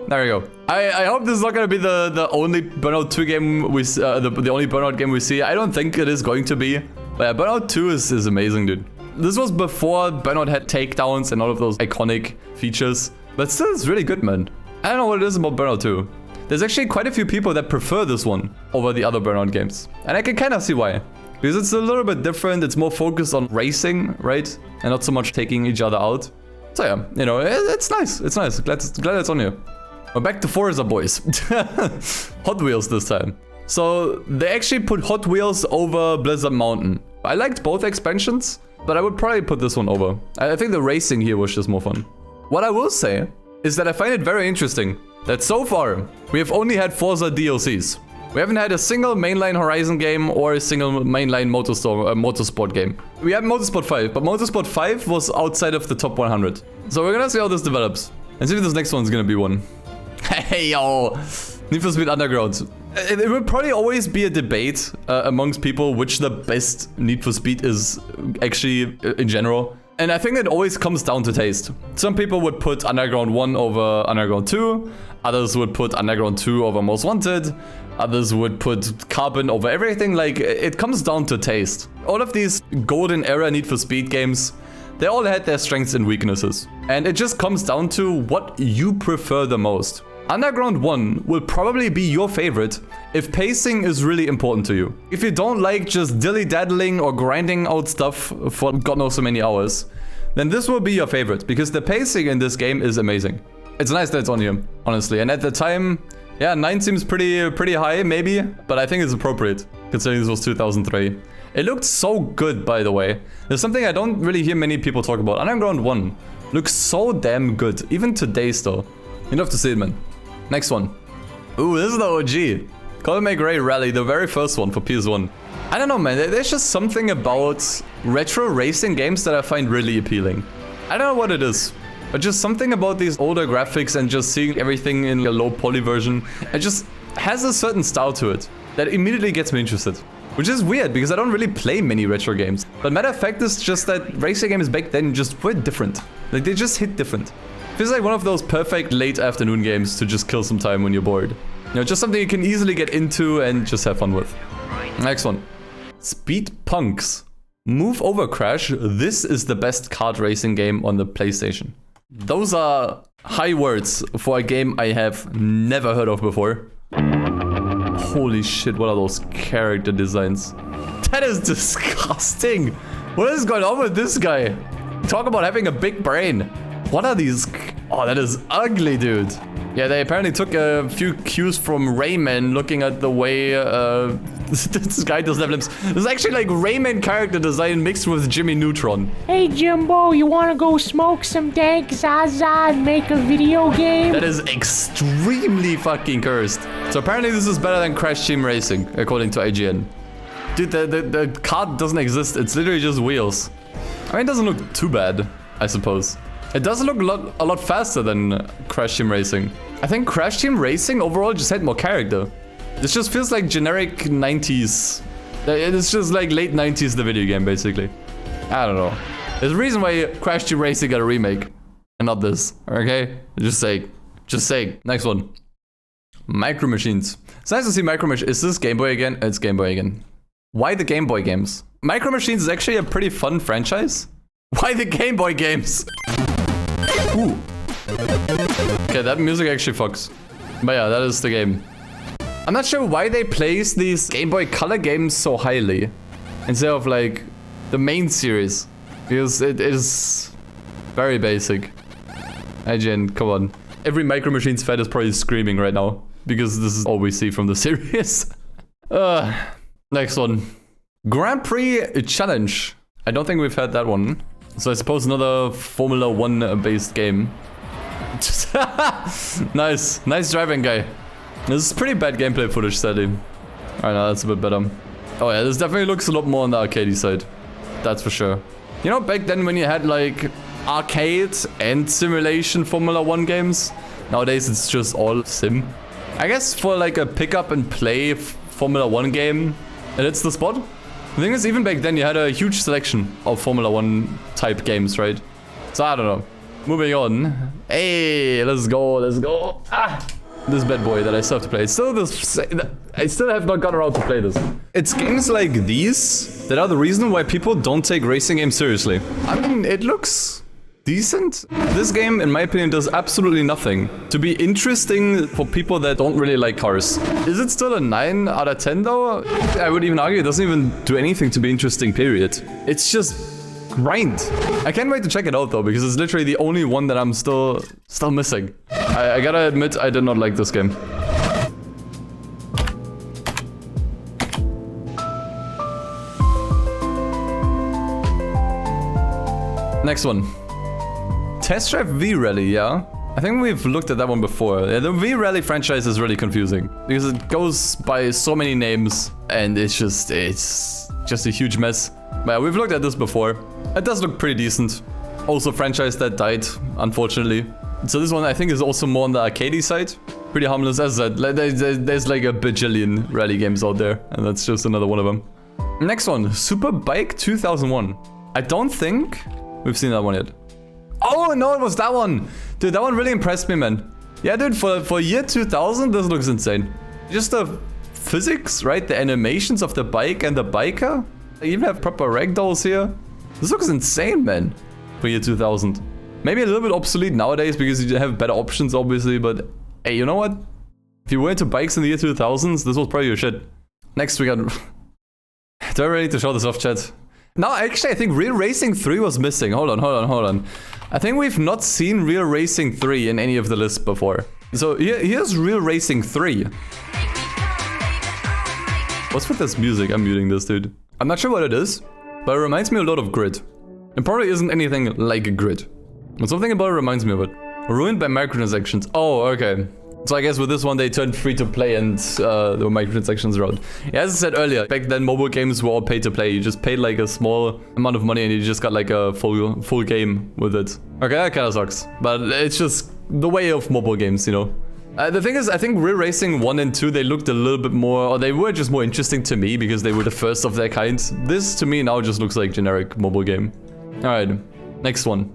There we go. I hope this is not gonna be the only Burnout 2 game we the only Burnout game we see. I don't think it is going to be. But yeah, Burnout 2 is amazing, dude. This was before Burnout had takedowns and all of those iconic features. But still, it's really good, man. I don't know what it is about Burnout 2. There's actually quite a few people that prefer this one over the other Burnout games. And I can kind of see why. Because it's a little bit different. It's more focused on racing, right? And not so much taking each other out. So yeah, you know, it's nice. It's nice. Glad it's on here. We're back to Forza, boys. Hot Wheels this time. So they actually put Hot Wheels over Blizzard Mountain. I liked both expansions, but I would probably put this one over. I think the racing here was just more fun. What I will say is that I find it very interesting that so far we have only had Forza DLCs. We haven't had a single mainline Horizon game or a single mainline motorsport game. We had Motorsport 5, but Motorsport 5 was outside of the top 100. So we're gonna see how this develops and see if this next one's gonna be one. Hey yo, Need for Speed Underground. It will probably always be a debate amongst people which the best Need for Speed is actually in general. And I think it always comes down to taste. Some people would put Underground 1 over Underground 2. Others would put Underground 2 over Most Wanted. Others would put Carbon over everything. Like, it comes down to taste. All of these golden era Need for Speed games, they all had their strengths and weaknesses. And it just comes down to what you prefer the most. Underground 1 will probably be your favorite if pacing is really important to you. If you don't like just dilly-daddling or grinding out stuff for God knows so many hours, then this will be your favorite because the pacing in this game is amazing. It's nice that it's on here, honestly. And at the time, yeah, 9 seems pretty high, maybe, but I think it's appropriate considering this was 2003. It looked so good, by the way. There's something I don't really hear many people talk about. Underground 1 looks so damn good, even today still. You have to see it, man. Next one. Ooh, this is the OG. Colin McRae Rally, the very first one for PS1. I don't know, man. There's just something about retro racing games that I find really appealing. I don't know what it is, but just something about these older graphics and just seeing everything in a low poly version. It just has a certain style to it that immediately gets me interested. Which is weird because I don't really play many retro games. But matter of fact, it's just that racing games back then just were different. Like, they just hit different. Feels like one of those perfect late afternoon games to just kill some time when you're bored. You know, just something you can easily get into and just have fun with. Next one. Speed Punks. Move over Crash. This is the best kart racing game on the PlayStation. Those are high words for a game I have never heard of before. Holy shit, what are those character designs? That is disgusting. What is going on with this guy? Talk about having a big brain. What are these? Oh, that is ugly, dude. Yeah, they apparently took a few cues from Rayman looking at the way this guy doesn't have limbs. This is actually like Rayman character design mixed with Jimmy Neutron. Hey, Jimbo, you wanna go smoke some dank Zaza and make a video game? That is extremely fucking cursed. So apparently this is better than Crash Team Racing, according to IGN. Dude, the kart doesn't exist. It's literally just wheels. I mean, it doesn't look too bad, I suppose. It does look a lot faster than Crash Team Racing. I think Crash Team Racing overall just had more character. This just feels like generic 90s. It's just like late 90s the video game, basically. I don't know. There's a reason why Crash Team Racing got a remake. And not this, okay? Just say. Just say. Next one. Micro Machines. It's nice to see Micro Machines. Is this Game Boy again? It's Game Boy again. Why the Game Boy games? Micro Machines is actually a pretty fun franchise. Why the Game Boy games? Ooh. Okay, that music actually fucks. But yeah, that is the game. I'm not sure why they place these Game Boy Color games so highly instead of like the main series. Because it is very basic. IGN, come on. Every Micro Machines fan is probably screaming right now because this is all we see from the series. Next one. Grand Prix Challenge. I don't think we've had that one. So I suppose another Formula 1 based game. Nice. Nice driving, guy. This is pretty bad gameplay footage, sadly. Alright, now that's a bit better. Oh yeah, this definitely looks a lot more on the arcadey side. That's for sure. You know, back then when you had like arcade and simulation Formula 1 games, nowadays it's just all sim. I guess for like a pick up and play Formula 1 game, and it's the spot. The thing is, even back then you had a huge selection of Formula 1 type games, right? So I don't know. Moving on. Hey, let's go, let's go. Ah, this bad boy that I still have to play. I still have not gotten around to play this. It's games like these that are the reason why people don't take racing games seriously. I mean, it looks decent. This game, in my opinion, does absolutely nothing to be interesting for people that don't really like cars. Is it still a 9 out of 10 though? I would even argue it doesn't even do anything to be interesting, period. It's just grind. I can't wait to check it out though, because it's literally the only one that I'm still missing. I gotta admit, I did not like this game. Next one. Test Drive V-Rally, yeah? I think we've looked at that one before. Yeah, the V-Rally franchise is really confusing because it goes by so many names and it's just a huge mess. But yeah, we've looked at this before. It does look pretty decent. Also franchise that died, unfortunately. So this one I think is also more on the arcadey side. Pretty harmless, as I said. There's like a bajillion rally games out there and that's just another one of them. Next one, Superbike 2001. I don't think we've seen that one yet. Oh no, it was that one! Dude, that one really impressed me, man. Yeah, dude, for year 2000, this looks insane. Just the physics, right? The animations of the bike and the biker. They even have proper ragdolls here. This looks insane, man, for year 2000. Maybe a little bit obsolete nowadays because you have better options, obviously, but hey, you know what? If you were into bikes in the year 2000s, this was probably your shit. Next, we got... Do I really need to show this off, chat? No, actually, I think Real Racing 3 was missing. Hold on. I think we've not seen Real Racing 3 in any of the lists before. So here's Real Racing 3. What's with this music? I'm muting this, dude. I'm not sure what it is, but it reminds me a lot of Grid. It probably isn't anything like a Grid, but something about it reminds me of it. Ruined by microtransactions. Oh, okay. So I guess with this one they turned free to play and there were microtransactions around. Yeah, as I said earlier, back then mobile games were all pay to play. You just paid like a small amount of money and you just got like a full game with it. Okay, that kind of sucks, but it's just the way of mobile games, you know. The thing is, I think Real Racing 1 and 2, they looked a little bit more, or they were just more interesting to me because they were the first of their kind. This to me now just looks like generic mobile game. Alright, next one.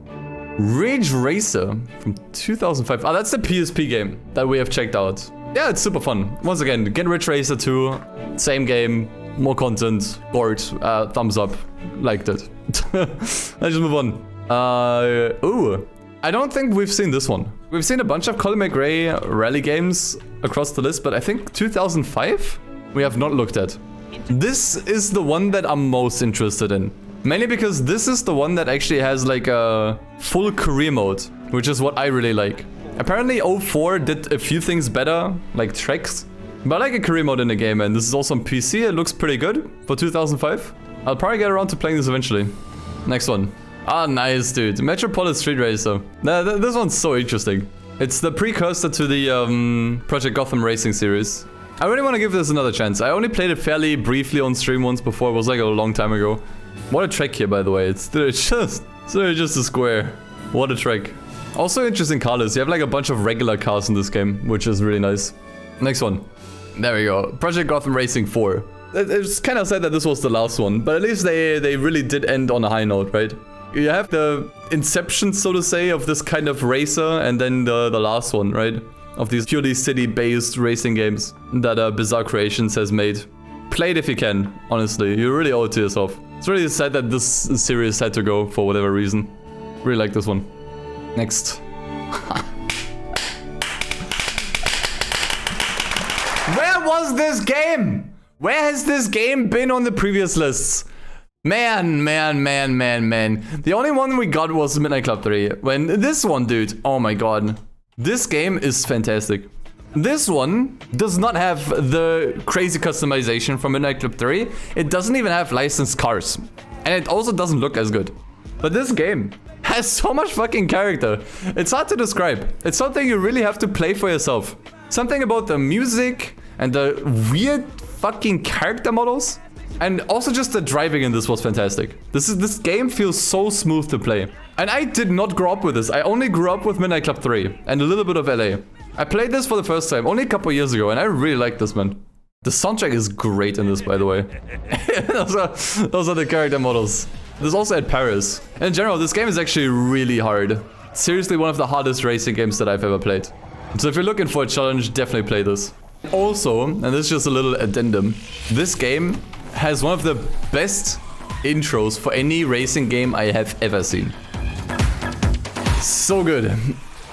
Ridge Racer from 2005. Oh, that's the PSP game that we have checked out. Yeah, it's super fun. Once again, get Ridge Racer 2. Same game, more content, bored, thumbs up, liked it. Let's just move on. Ooh, I don't think we've seen this one. We've seen a bunch of Colin McRae rally games across the list, but I think 2005 we have not looked at. This is the one that I'm most interested in. Mainly because this is the one that actually has like a full career mode, which is what I really like. Apparently 04 did a few things better, like tracks, but I like a career mode in the game, and this is also on PC. It looks pretty good for 2005. I'll probably get around to playing this eventually. Next one. Ah, nice, dude. Metropolis Street Racer. This one's so interesting. It's the precursor to the Project Gotham Racing series. I really want to give this another chance. I only played it fairly briefly on stream once before. It was like a long time ago. What a track here, by the way. It's just a square. What a track. Also interesting colors. You have like a bunch of regular cars in this game, which is really nice. Next one. There we go. Project Gotham Racing 4. It's kind of sad that this was the last one, but at least they really did end on a high note, right? You have the inception, so to say, of this kind of racer, and then the last one, right? Of these purely city-based racing games that Bizarre Creations has made. Play it if you can, honestly. You really owe it to yourself. It's really sad that this series had to go for whatever reason. Really like this one. Next. Where was this game? Where has this game been on the previous lists? Man. The only one we got was Midnight Club 3. When this one, dude, oh my god. This game is fantastic. This one does not have the crazy customization from Midnight Club 3. It doesn't even have licensed cars. And it also doesn't look as good. But this game has so much fucking character. It's hard to describe. It's something you really have to play for yourself. Something about the music and the weird fucking character models. And also just the driving in this was fantastic. This game feels so smooth to play. And I did not grow up with this. I only grew up with Midnight Club 3 and a little bit of LA. I played this for the first time only a couple years ago and I really like this, man. The soundtrack is great in this, by the way. those are the character models. This also at Paris. In general, this game is actually really hard. seriously one of the hardest racing games that I've ever played. So if you're looking for a challenge, definitely play this. Also, and this is just a little addendum, this game has one of the best intros for any racing game I have ever seen. So good.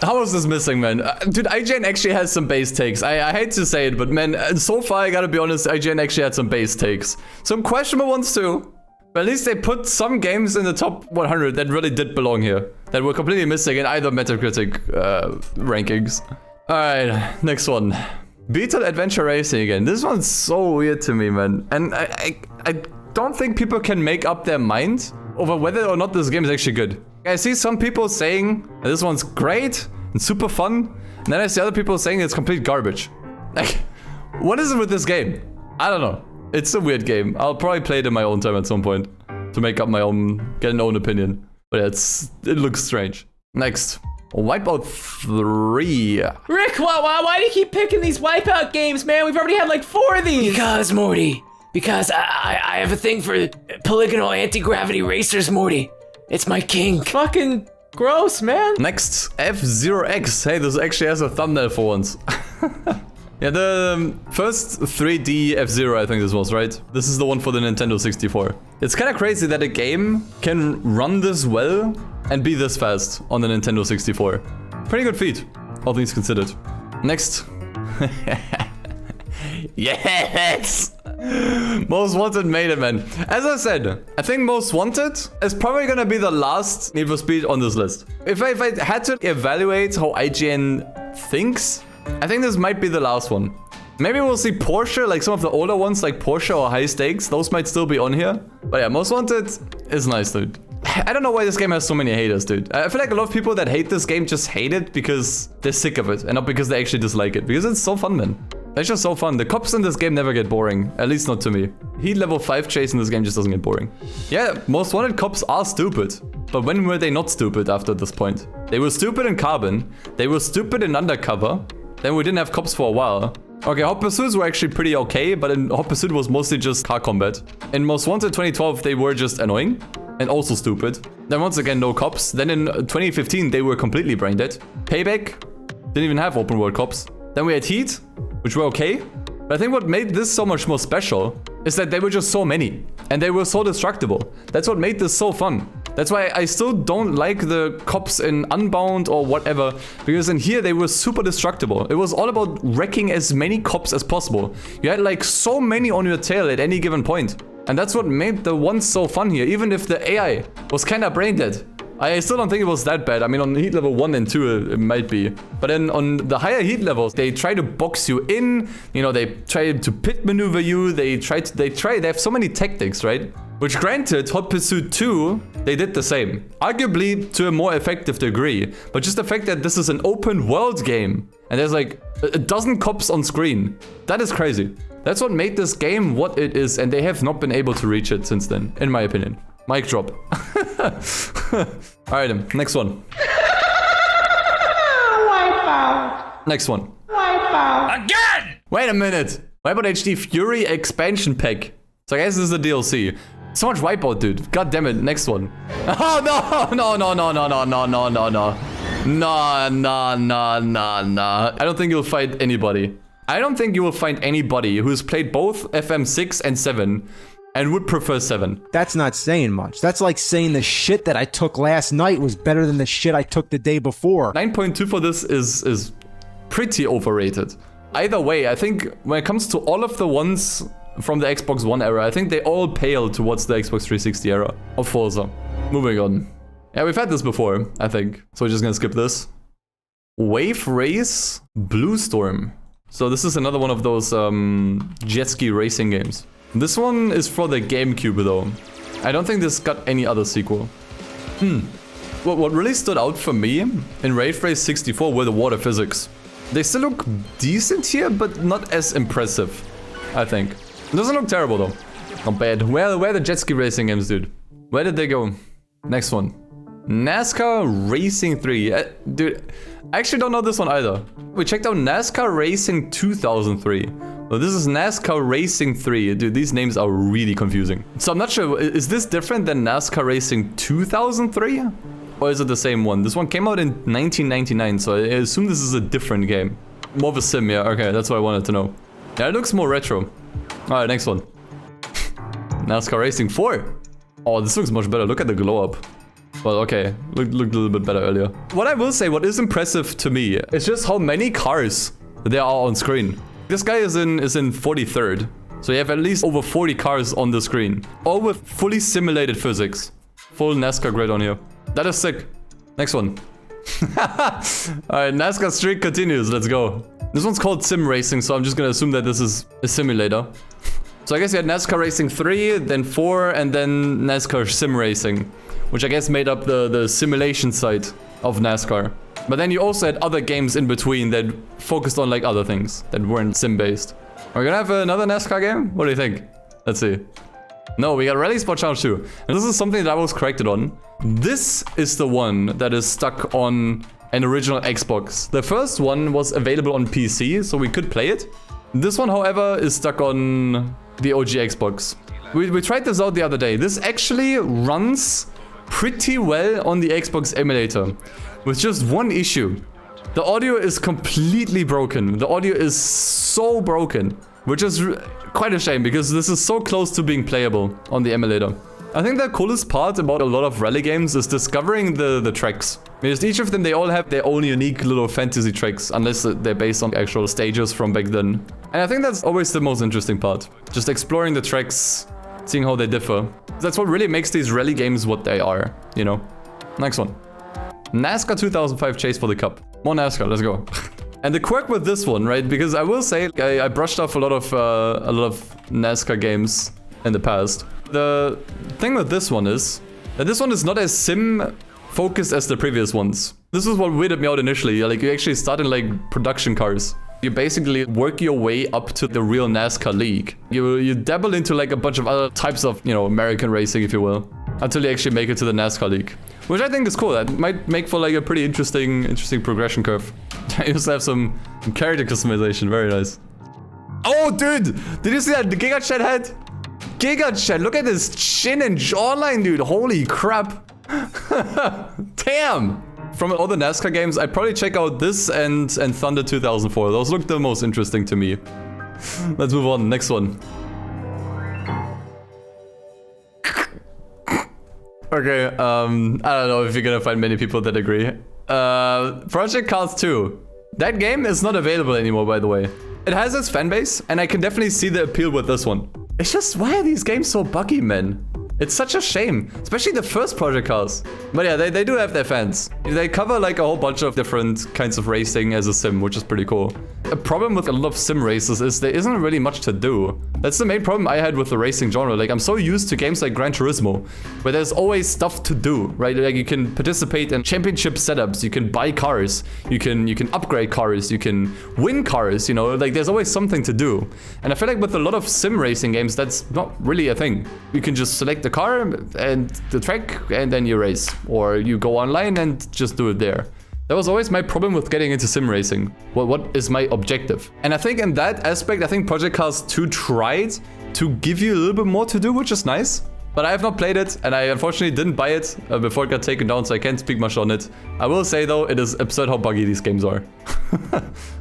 How was this missing, man? Dude, IGN actually has some base takes. I hate to say it, but man, so far, I gotta be honest, IGN actually had some base takes. Some questionable ones too. But at least they put some games in the top 100 that really did belong here. That were completely missing in either Metacritic rankings. Alright, next one. Beetle Adventure Racing again. This one's so weird to me, man. And I don't think people can make up their mind over whether or not this game is actually good. I see some people saying this one's great and super fun, and then I see other people saying it's complete garbage. Like, what is it with this game? I don't know. It's a weird game. I'll probably play it in my own time at some point to make up my own, get an own opinion. But yeah, it looks strange. Next. Wipeout 3. Rick, why do you keep picking these Wipeout games, man? We've already had like 4 of these. Because, Morty. Because I have a thing for polygonal anti-gravity racers, Morty. It's my kink. Fucking gross, man. Next, F-Zero-X. Hey, this actually has a thumbnail for once. Yeah, the first 3D F-Zero, I think this was, right? This is the one for the Nintendo 64. It's kind of crazy that a game can run this well and be this fast on the Nintendo 64. Pretty good feat, all things considered. Next. Yes! Most Wanted made it, man. As I said, I think Most Wanted is probably gonna be the last Need for Speed on this list. If I had to evaluate how IGN thinks, I think this might be the last one. Maybe we'll see Porsche, like some of the older ones like Porsche or High Stakes. Those might still be on here. But yeah, Most Wanted is nice, dude. I don't know why this game has so many haters, dude. I feel like a lot of people that hate this game just hate it because they're sick of it and not because they actually dislike it. Because it's so fun, man. It's just so fun. The cops in this game never get boring. At least not to me. Heat level 5 chase in this game just doesn't get boring. Yeah, Most Wanted cops are stupid. But when were they not stupid after this point? They were stupid in Carbon. They were stupid in Undercover. Then we didn't have cops for a while. Okay, Hot Pursuits were actually pretty okay, but in Hot Pursuit was mostly just car combat. In Most Wanted 2012, they were just annoying and also stupid. Then once again, no cops. Then in 2015, they were completely brain dead. Payback didn't even have open world cops. Then we had Heat, which were okay. But I think what made this so much more special is that they were just so many and they were so destructible. That's what made this so fun. That's why I still don't like the cops in Unbound or whatever, because in here they were super destructible. It was all about wrecking as many cops as possible. You had like so many on your tail at any given point. And that's what made the ones so fun here, even if the AI was kind of brain dead. I still don't think it was that bad. I mean, on heat level 1 and 2, it might be. But then on the higher heat levels, they try to box you in. You know, they try to pit maneuver you. They have so many tactics, right? Which granted, Hot Pursuit 2, they did the same. Arguably to a more effective degree. But just the fact that this is an open world game and there's like a dozen cops on screen. That is crazy. That's what made this game what it is, and they have not been able to reach it since then, in my opinion. Mic drop. Alright, next one. Wipeout. Next one. Wipeout. Again! Wait a minute. Wipeout HD Fury expansion pack. So I guess this is the DLC. So much Wipeout, dude. God damn it. Next one. Oh, no. No. I don't think you'll find anybody. I don't think you will find anybody who's played both FM6 and 7 and would prefer 7. That's not saying much. That's like saying the shit that I took last night was better than the shit I took the day before. 9.2 for this is pretty overrated. Either way, I think when it comes to all of the ones from the Xbox One era, I think they all pale towards the Xbox 360 era of Forza. Moving on. Yeah, we've had this before, I think. So we're just gonna skip this. Wave Race Blue Storm. So this is another one of those jet ski racing games. This one is for the GameCube though. I don't think this got any other sequel. What really stood out for me in Wave Race 64 were the water physics. They still look decent here, but not as impressive, I think. It doesn't look terrible though. Not bad. Where are the jet ski racing games, dude? Where did they go? Next one. NASCAR Racing 3. Dude, I actually don't know this one either. We checked out NASCAR Racing 2003. Well, this is NASCAR Racing 3. Dude, these names are really confusing. So I'm not sure, is this different than NASCAR Racing 2003? Or is it the same one? This one came out in 1999, so I assume this is a different game. More of a sim, yeah. Okay, that's what I wanted to know. Yeah, it looks more retro. Alright, next one. NASCAR Racing 4. Oh, this looks much better. Look at the glow up. Well, okay. Looked a little bit better earlier. What I will say, what is impressive to me, is just how many cars there are on screen. This guy is in 43rd. So you have at least over 40 cars on the screen. All with fully simulated physics. Full NASCAR grid on here. That is sick. Next one. Alright, NASCAR streak continues. Let's go. This one's called Sim Racing, so I'm just gonna assume that this is a simulator. So I guess you had NASCAR Racing 3, then 4, and then NASCAR Sim Racing, which I guess made up the simulation side of NASCAR. But then you also had other games in between that focused on like other things that weren't sim-based. Are we gonna have another NASCAR game? What do you think? Let's see. No, we got Rally Sport Challenge 2. And this is something that I was corrected on. This is the one that is stuck on an original Xbox. The first one was available on PC, so we could play it. This one, however, is stuck on the OG Xbox. We tried this out the other day. This actually runs pretty well on the Xbox emulator, with just one issue. The audio is completely broken. The audio is so broken, which is quite a shame because this is so close to being playable on the emulator. I think the coolest part about a lot of rally games is discovering the tracks. Because each of them, they all have their own unique little fantasy tracks, unless they're based on actual stages from back then. And I think that's always the most interesting part. Just exploring the tracks, seeing how they differ. That's what really makes these rally games what they are, you know? Next one. NASCAR 2005 Chase for the Cup. More NASCAR, let's go. And the quirk with this one, right? Because I will say, I brushed off a lot of NASCAR games in the past. The thing with this one is that this one is not as sim focused as the previous ones. This is what weirded me out initially. Like, you actually start in like production cars. You basically work your way up to the real NASCAR league. You dabble into like a bunch of other types of, you know, American racing, if you will, until you actually make it to the NASCAR league, which I think is cool. That might make for like a pretty interesting progression curve. I also have some character customization. Very nice. Oh, dude, did you see that the Giga Chat head? Giga Chat, look at his chin and jawline, dude. Holy crap. Damn. From all the NASCAR games, I'd probably check out this and Thunder 2004. Those look the most interesting to me. Let's move on. Next one. Okay, I don't know if you're gonna find many people that agree. Project Cars 2. That game is not available anymore, by the way. It has its fan base, and I can definitely see the appeal with this one. It's just, why are these games so buggy, man? It's such a shame, especially the first Project Cars. But yeah, they do have their fans. They cover like a whole bunch of different kinds of racing as a sim, which is pretty cool. A problem with a lot of sim races is there isn't really much to do. That's the main problem I had with the racing genre. Like, I'm so used to games like Gran Turismo, where there's always stuff to do, right? Like, you can participate in championship setups, you can buy cars, you can upgrade cars, you can win cars, you know? Like, there's always something to do. And I feel like with a lot of sim racing games, that's not really a thing. You can just select the car and the track, and then you race. Or you go online and just do it there. That was always my problem with getting into sim racing. What is my objective? And I think in that aspect, I think Project Cars 2 tried to give you a little bit more to do, which is nice. But I have not played it, and I unfortunately didn't buy it before it got taken down, so I can't speak much on it. I will say though, it is absurd how buggy these games are.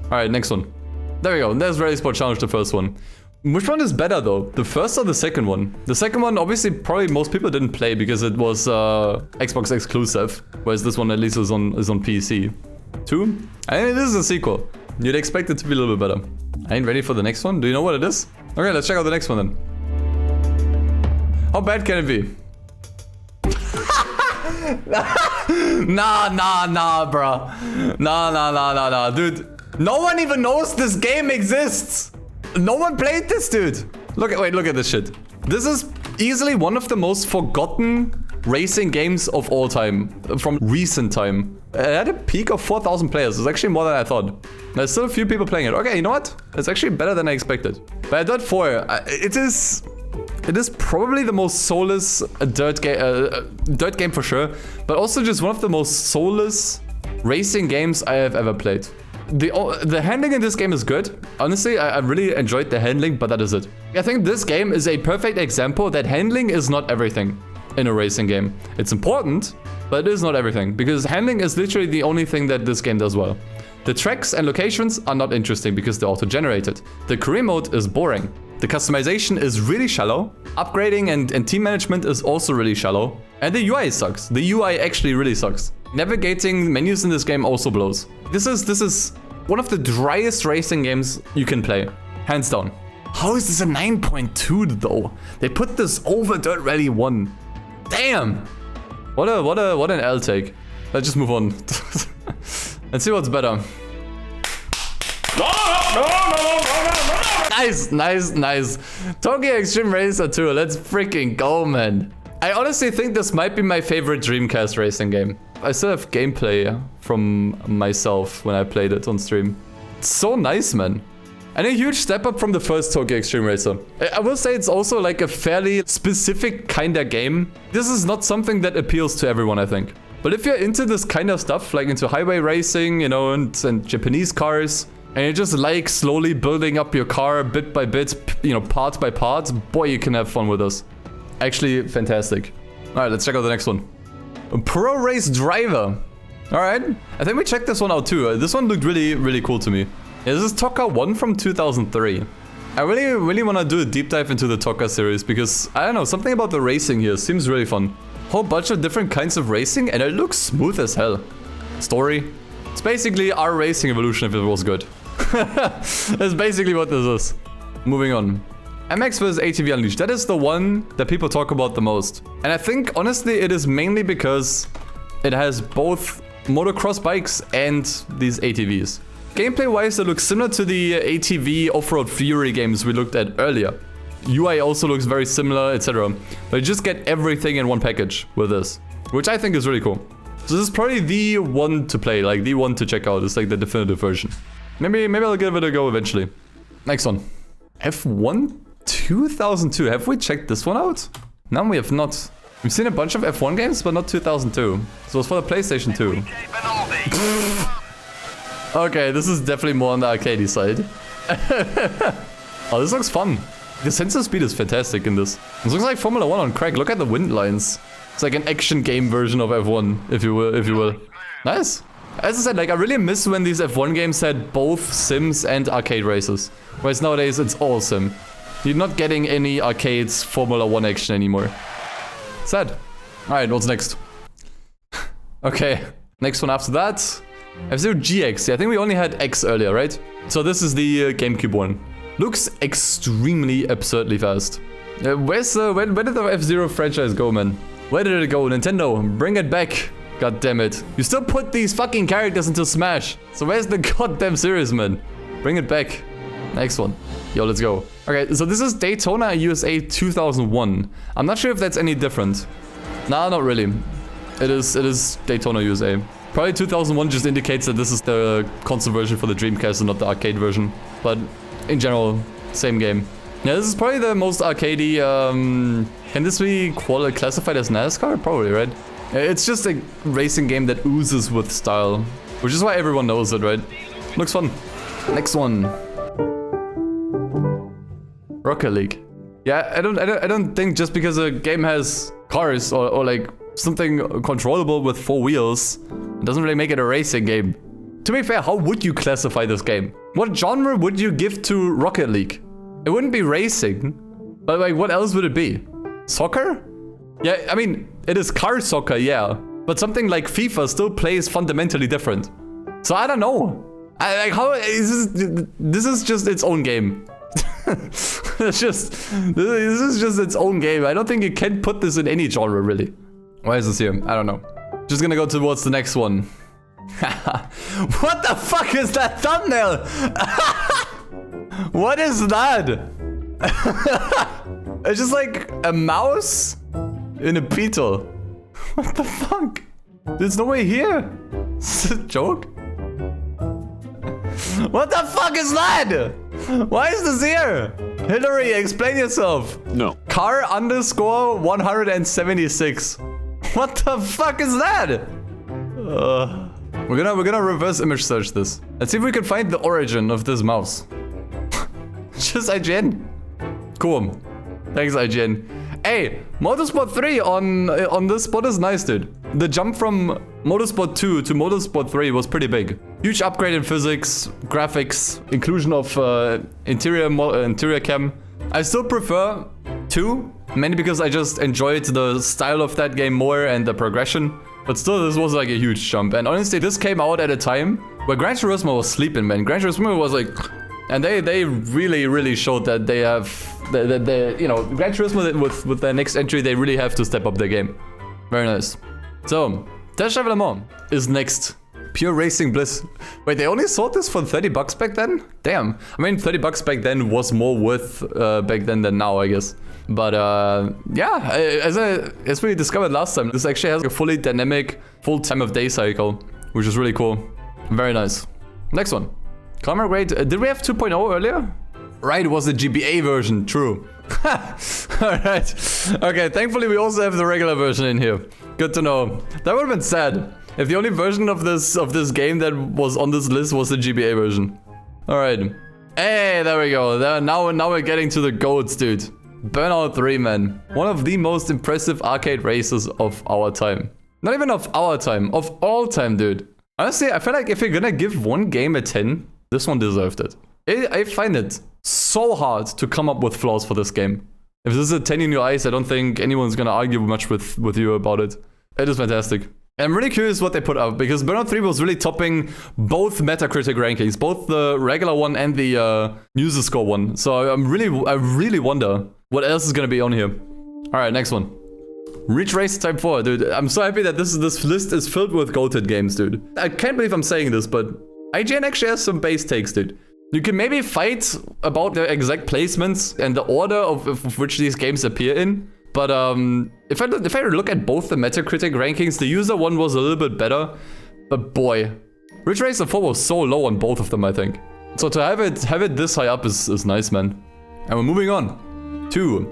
Alright, next one. There we go, there's Rally Sport Challenge, the first one. Which one is better though? The first or the second one? The second one, obviously, probably most people didn't play because it was Xbox exclusive, whereas this one at least is on PC. 2? I mean, this is a sequel. You'd expect it to be a little bit better. I ain't ready for the next one. Do you know what it is? Okay, let's check out the next one then. How bad can it be? Nah, bro. Nah, dude. No one even knows this game exists. No one played this, dude. Look at this shit. This is easily one of the most forgotten racing games of all time, from recent time. It had a peak of 4,000 players. It's actually more than I thought. There's still a few people playing it. Okay, you know what? It's actually better than I expected. But Dirt 4, it is probably the most soulless dirt game for sure, but also just one of the most soulless racing games I have ever played. The handling in this game is good. Honestly, I really enjoyed the handling, but that is it. I think this game is a perfect example that handling is not everything. in a racing game. It's important, but it is not everything, because handling is literally the only thing that this game does well. The tracks and locations are not interesting because they're auto-generated. The career mode is boring. The customization is really shallow. Upgrading and team management is also really shallow. And the UI sucks. The UI actually really sucks. Navigating menus in this game also blows. This is one of the driest racing games you can play. Hands down. How is this a 9.2 though? They put this over Dirt Rally 1. Damn! What an L take. Let's just move on. Let's see what's better. Nice. Tokyo Extreme Racer 2. Let's freaking go, man. I honestly think this might be my favorite Dreamcast racing game. I still have gameplay from myself when I played it on stream. It's so nice, man. And a huge step up from the first Tokyo Extreme Racer. I will say it's also like a fairly specific kind of game. This is not something that appeals to everyone, I think. But if you're into this kind of stuff, like into highway racing, you know, and Japanese cars, and you just like slowly building up your car bit by bit, you know, part by part, boy, you can have fun with this. Actually, fantastic. All right, let's check out the next one. A Pro Race Driver. All right, I think we checked this one out too. This one looked really cool to me. Yeah, this is TOCA 1 from 2003. I really want to do a deep dive into the TOCA series because, I don't know, something about the racing here seems really fun. Whole bunch of different kinds of racing and it looks smooth as hell. Story. It's basically our racing evolution if it was good. That's basically what this is. Moving on. MX vs ATV Unleashed. That is the one that people talk about the most. And I think, honestly, it is mainly because it has both motocross bikes and these ATVs. Gameplay-wise, it looks similar to the ATV Off-Road Fury games we looked at earlier. UI also looks very similar, etc. But you just get everything in one package with this, which I think is really cool. So this is probably the one to play, like the one to check out. It's like the definitive version. Maybe I'll give it a go eventually. Next one. F1 2002. Have we checked this one out? No, we have not. We've seen a bunch of F1 games, but not 2002. So it's for the PlayStation 2. Okay, this is definitely more on the arcadey side. Oh, this looks fun. The sensor speed is fantastic in this. This looks like Formula 1 on crack. Look at the wind lines. It's like an action game version of F1, if you will. Nice. As I said, like I really miss when these F1 games had both sims and arcade races. Whereas nowadays it's all sim. You're not getting any arcades Formula 1 action anymore. Sad. Alright, what's next? Okay, next one after that. F-Zero GX. Yeah, I think we only had X earlier, right? So this is the GameCube one. Looks extremely absurdly fast. Where did the F-Zero franchise go, man? Where did it go? Nintendo, bring it back. God damn it. You still put these fucking characters into Smash. So where's the goddamn series, man? Bring it back. Next one. Yo, let's go. Okay, so this is Daytona USA 2001. I'm not sure if that's any different. Nah, not really. It is Daytona USA. Probably 2001 just indicates that this is the console version for the Dreamcast and not the arcade version. But in general, same game. Yeah, this is probably the most arcadey. Can this be classified as NASCAR? Probably, right? It's just a racing game that oozes with style, which is why everyone knows it, right? Looks fun. Next one. Rocket League. Yeah, I don't think just because a game has cars or like something controllable with 4 wheels, it doesn't really make it a racing game. To be fair, how would you classify this game? What genre would you give to Rocket League? It wouldn't be racing, but like what else would it be? Soccer? Yeah, I mean, it is car soccer, yeah, but something like FIFA still plays fundamentally different. So I don't know. This is just its own game. This is just its own game. I don't think you can put this in any genre, really. Why is this here? I don't know. Just gonna go towards the next one. What the fuck is that thumbnail? What is that? It's just like a mouse in a beetle. What the fuck? There's no way here. Is this a joke? What the fuck is that? Why is this here? Hillary, explain yourself. No. Car underscore 176. What the fuck is that? We're gonna reverse image search this. Let's see if we can find the origin of this mouse. Just IGN. Cool. Thanks, IGN. Hey, Motorsport 3 on this spot is nice, dude. The jump from Motorsport 2 to Motorsport 3 was pretty big. Huge upgrade in physics, graphics, inclusion of interior cam. I still prefer 2, mainly because I just enjoyed the style of that game more and the progression. But still, this was like a huge jump. And honestly, this came out at a time where Gran Turismo was sleeping, man. Gran Turismo was like... And they really showed that they have... you know, Gran Turismo with their next entry, they really have to step up their game. Very nice. So, Test Drive Le Mans is next. Pure Racing Bliss. Wait, they only sold this for 30 bucks back then? Damn. I mean, 30 bucks back then was more worth back then than now, I guess. But yeah, as we discovered last time, this actually has a fully dynamic, full time of day cycle, which is really cool. Very nice. Next one. Camera grade. Did we have 2.0 earlier? Right, it was the GBA version. True. Alright. Okay, thankfully we also have the regular version in here. Good to know. That would have been sad if the only version of this game that was on this list was the GBA version. Alright. Hey, there we go. Now we're getting to the GOATs, dude. Burnout 3, man. One of the most impressive arcade races of our time. Not even of our time, of all time, dude. Honestly, I feel like if you're gonna give one game a 10, this one deserved it. I find it so hard to come up with flaws for this game. If this is a 10 in your eyes, I don't think anyone's gonna argue much with you about it. It is fantastic. I'm really curious what they put up, because Burnout 3 was really topping both Metacritic rankings, both the regular one and the user score one. So I really wonder what else is gonna be on here. Alright, next one. Ridge Race Type 4, dude. I'm so happy that this list is filled with goated games, dude. I can't believe I'm saying this, but IGN actually has some base takes, dude. You can maybe fight about the exact placements and the order of which these games appear in. But if I look at both the Metacritic rankings, the user one was a little bit better. But boy, Ridge Racer 4 was so low on both of them, I think. So to have it this high up is nice, man. And we're moving on to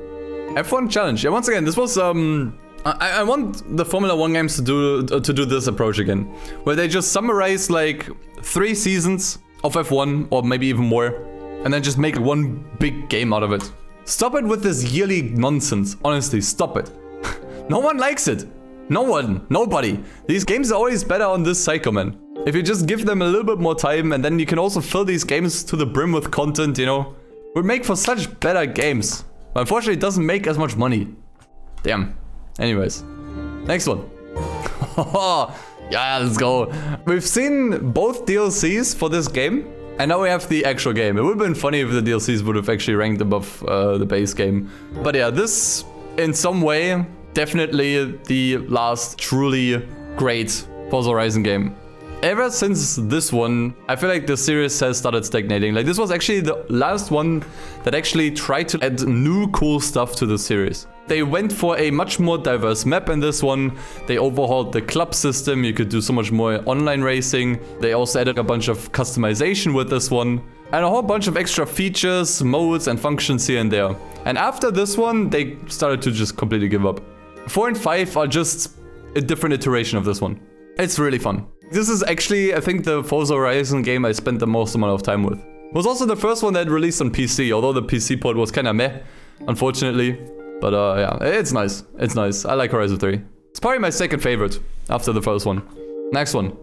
F1 Challenge. Yeah, once again, this was I want the Formula 1 games to do this approach again, where they just summarize like 3 seasons of F1 or maybe even more, and then just make one big game out of it. Stop it with this yearly nonsense. Honestly, stop it. No one likes it. No one. Nobody. These games are always better on this cycle, man. If you just give them a little bit more time, and then you can also fill these games to the brim with content, you know, would make for such better games. But unfortunately, it doesn't make as much money. Damn. Anyways. Next one. Yeah, let's go. We've seen both DLCs for this game. And now we have the actual game. It would have been funny if the DLCs would have actually ranked above the base game. But yeah, this, in some way, definitely the last truly great Forza Horizon game. Ever since this one, I feel like the series has started stagnating. Like, this was actually the last one that actually tried to add new cool stuff to the series. They went for a much more diverse map in this one. They overhauled the club system. You could do so much more online racing. They also added a bunch of customization with this one. And a whole bunch of extra features, modes, and functions here and there. And after this one, they started to just completely give up. 4 and 5 are just a different iteration of this one. It's really fun. This is actually, I think, the Forza Horizon game I spent the most amount of time with. It was also the first one that released on PC, although the PC port was kinda meh, unfortunately. But yeah, it's nice. It's nice. I like Horizon 3. It's probably my second favorite after the first one. Next one.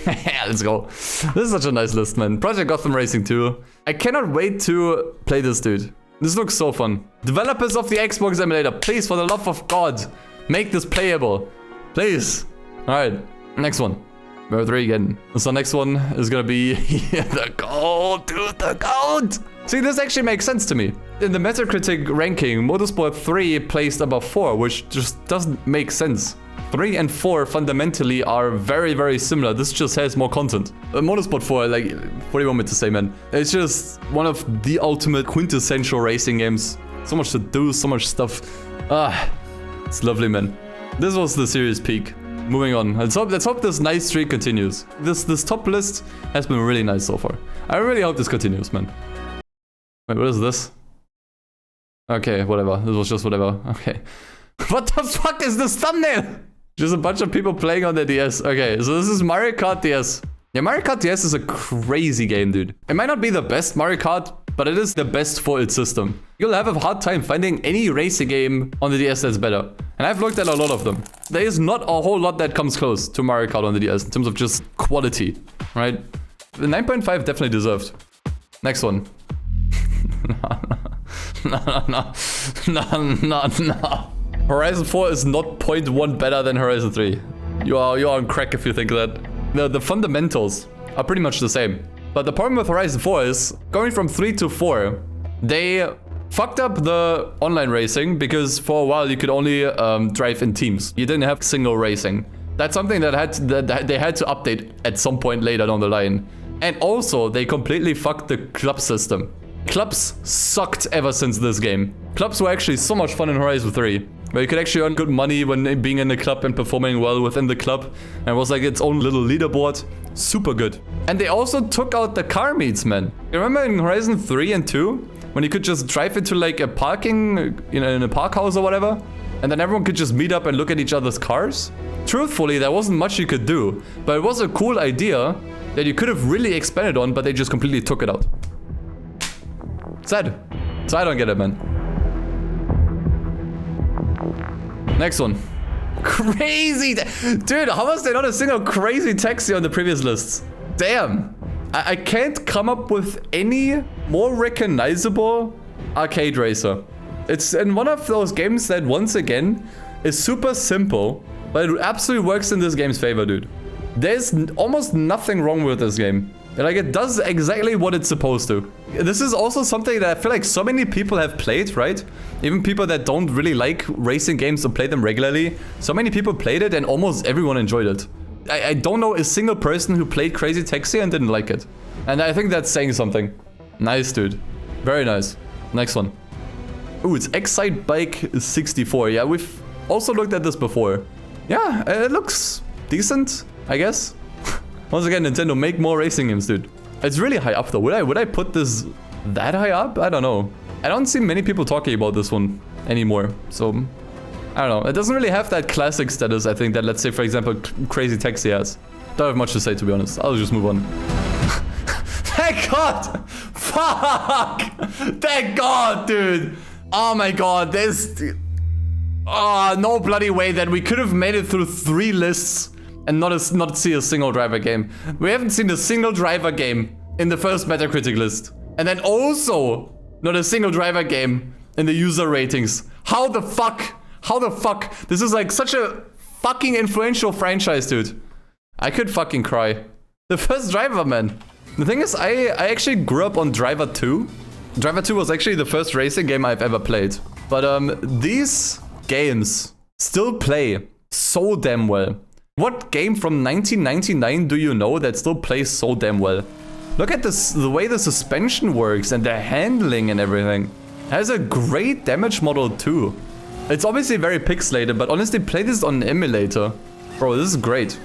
Let's go. This is such a nice list, man. Project Gotham Racing 2. I cannot wait to play this, dude. This looks so fun. Developers of the Xbox emulator, please, for the love of God, make this playable. Please. Alright, next one. Number 3 again. So next one is gonna be the GOAT, dude, the GOAT. See, this actually makes sense to me. In the Metacritic ranking, Motorsport 3 placed above 4, which just doesn't make sense. 3 and 4 fundamentally are very, very similar. This just has more content. Motorsport 4, like, what do you want me to say, man? It's just one of the ultimate quintessential racing games. So much to do, so much stuff. Ah, it's lovely, man. This was the series peak. Moving on. Let's hope this nice streak continues. This top list has been really nice so far. I really hope this continues, man. Wait, what is this? Okay, whatever. This was just whatever. Okay. What the fuck is this thumbnail? Just a bunch of people playing on their DS. Okay, so this is Mario Kart DS. Yeah, Mario Kart DS is a crazy game, dude. It might not be the best Mario Kart, but it is the best for its system. You'll have a hard time finding any racing game on the DS that's better. And I've looked at a lot of them. There is not a whole lot that comes close to Mario Kart on the DS in terms of just quality, right? The 9.5 definitely deserved. Next one. No. Horizon 4 is not 0.1 better than Horizon 3. You're on crack if you think that. The fundamentals are pretty much the same. But the problem with Horizon 4 is, going from 3 to 4, they fucked up the online racing because for a while you could only drive in teams. You didn't have single racing. That's something that they had to update at some point later down the line. And also, they completely fucked the club system. Clubs sucked ever since this game. Clubs were actually so much fun in Horizon 3, where you could actually earn good money when being in the club and performing well within the club. And it was like its own little leaderboard. Super good. And they also took out the car meets, man. You remember in Horizon 3 and 2, when you could just drive into like a parking, in a park house or whatever, and then everyone could just meet up and look at each other's cars? Truthfully, there wasn't much you could do, but it was a cool idea that you could have really expanded on, but they just completely took it out. Sad. So I don't get it, man. Next one. Crazy. Dude, how was there not a single crazy taxi on the previous lists? Damn. I can't come up with any more recognizable arcade racer. It's in one of those games that, once again, is super simple, but it absolutely works in this game's favor, dude. There's almost nothing wrong with this game. Like, it does exactly what it's supposed to. This is also something that I feel like so many people have played, right? Even people that don't really like racing games or play them regularly. So many people played it and almost everyone enjoyed it. I don't know a single person who played Crazy Taxi and didn't like it. And I think that's saying something. Nice, dude. Very nice. Next one. Ooh, it's Excite Bike 64. Yeah, we've also looked at this before. Yeah, it looks decent, I guess. Once again, Nintendo, make more racing games, dude. It's really high up though. Would I put this that high up? I don't know. I don't see many people talking about this one anymore. So, I don't know. It doesn't really have that classic status, I think, that, let's say, for example, Crazy Taxi has. Don't have much to say, to be honest. I'll just move on. Thank God! Fuck! Thank God, dude! Oh my God, there's... Oh, no bloody way that we could have made it through 3 lists and not see a single driver game. We haven't seen a single driver game in the first Metacritic list. And then also not a single driver game in the user ratings. How the fuck? How the fuck? This is like such a fucking influential franchise, dude. I could fucking cry. The first Driver, man. The thing is, I actually grew up on Driver 2. Driver 2 was actually the first racing game I've ever played. But these games still play so damn well. What game from 1999 do you know that still plays so damn well? Look at this, the way the suspension works and the handling and everything. It has a great damage model too. It's obviously very pixelated, but honestly, play this on an emulator. Bro, this is great.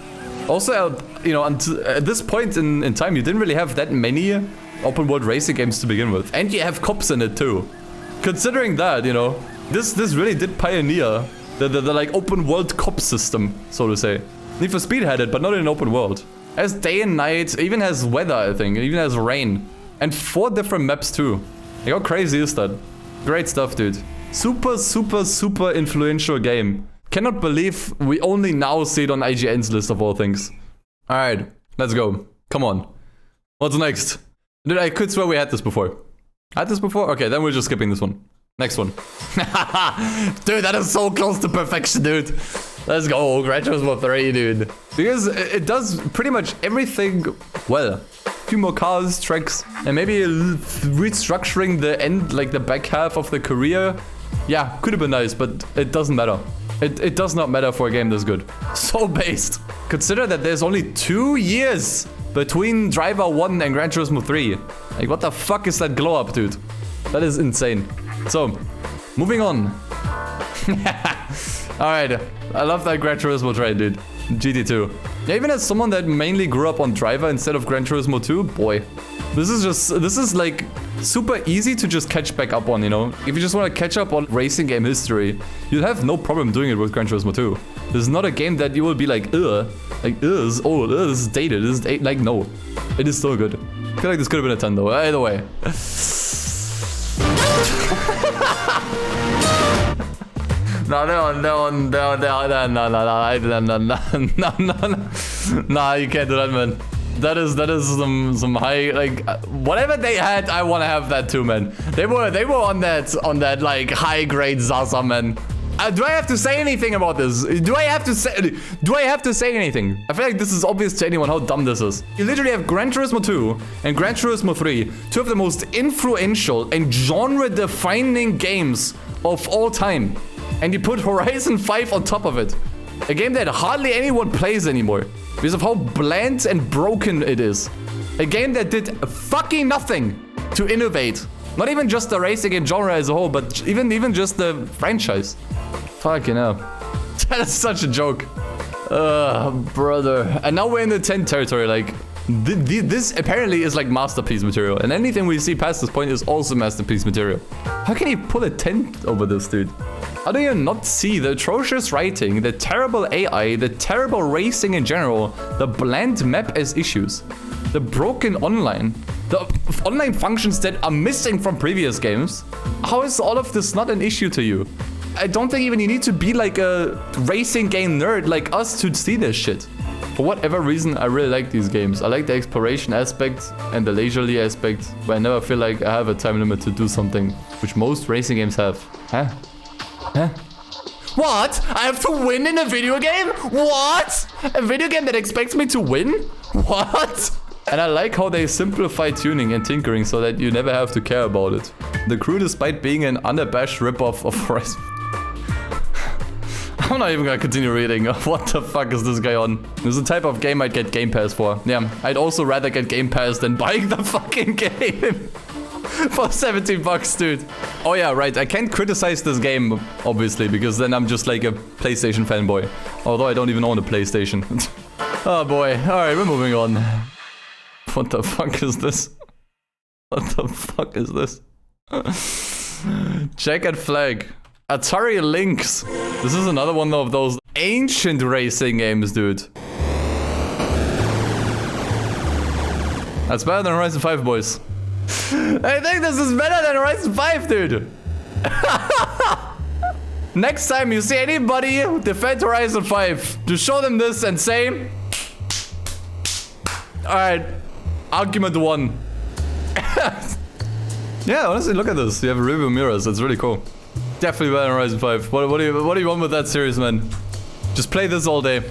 Also, you know, at this point in time, you didn't really have that many open world racing games to begin with. And you have cops in it too. Considering that, you know, this really did pioneer the like open world cop system, so to say. Need for Speed had it, but not in an open world. It has day and night, even has weather, I think. It even has rain. And 4 different maps too. Like, how crazy is that? Great stuff, dude. Super, super, super influential game. Cannot believe we only now see it on IGN's list of all things. Alright, let's go. Come on. What's next? Dude, I could swear we had this before. Had this before? Okay, then we're just skipping this one. Next one. Dude, that is so close to perfection, dude. Let's go. Gran Turismo 3, dude. Because it does pretty much everything well. A few more cars, tracks, and maybe restructuring the end, like the back half of the career. Yeah, could have been nice, but it doesn't matter. It does not matter for a game this good. So based. Consider that there's only 2 years between Driver 1 and Gran Turismo 3. Like, what the fuck is that glow up, dude? That is insane. So, moving on. Alright, I love that Gran Turismo train, dude. GT2. Yeah, even as someone that mainly grew up on Driver instead of Gran Turismo 2, boy. This is like super easy to just catch back up on, you know? If you just want to catch up on racing game history, you'll have no problem doing it with Gran Turismo 2. This is not a game that you will be like, this is old, this is dated, like, no. It is still good. I feel like this could have been a 10 though. Either way. Nah, you can't do that, man. That is some high, like, whatever they had, I want to have that too, man. They were on that like high grade Zaza, man. Do I have to say anything about this? Do I have to say anything? I feel like this is obvious to anyone how dumb this is. You literally have Gran Turismo 2 and Gran Turismo 3, two of the most influential and genre-defining games of all time. And you put Horizon 5 on top of it. A game that hardly anyone plays anymore because of how bland and broken it is. A game that did fucking nothing to innovate. Not even just the racing game genre as a whole, but even just the franchise. Fucking hell. That is such a joke. Brother. And now we're in the 10 territory, like... This apparently is like masterpiece material. And anything we see past this point is also masterpiece material. How can you pull a 10 over this, dude? How do you not see the atrocious writing, the terrible AI, the terrible racing in general, the bland map as issues, the broken online, the online functions that are missing from previous games? How is all of this not an issue to you? I don't think even you need to be like a racing game nerd like us to see this shit. For whatever reason, I really like these games. I like the exploration aspect and the leisurely aspect, where I never feel like I have a time limit to do something, which most racing games have. Huh? Huh? What? I have to win in a video game? What? A video game that expects me to win? What? And I like how they simplify tuning and tinkering so that you never have to care about it. The crew, despite being an unabashed ripoff of Horizon... I'm not even gonna continue reading. What the fuck is this guy on? This is a type of game I'd get Game Pass for. Yeah, I'd also rather get Game Pass than buying the fucking game. For 17 bucks, dude. Oh yeah, right. I can't criticize this game, obviously, because then I'm just like a PlayStation fanboy. Although I don't even own a PlayStation. Oh boy. Alright, we're moving on. What the fuck is this? What the fuck is this? Checkered Flag. Atari Lynx. This is another one of those ancient racing games, dude. That's better than Horizon 5, boys. I think this is better than Horizon 5, dude. Next time you see anybody defend Horizon 5, just show them this and say... Alright, argument 1. Yeah, honestly, look at this. You have review mirrors. It's really cool. Definitely better than Horizon 5. What do you want with that series, man? Just play this all day.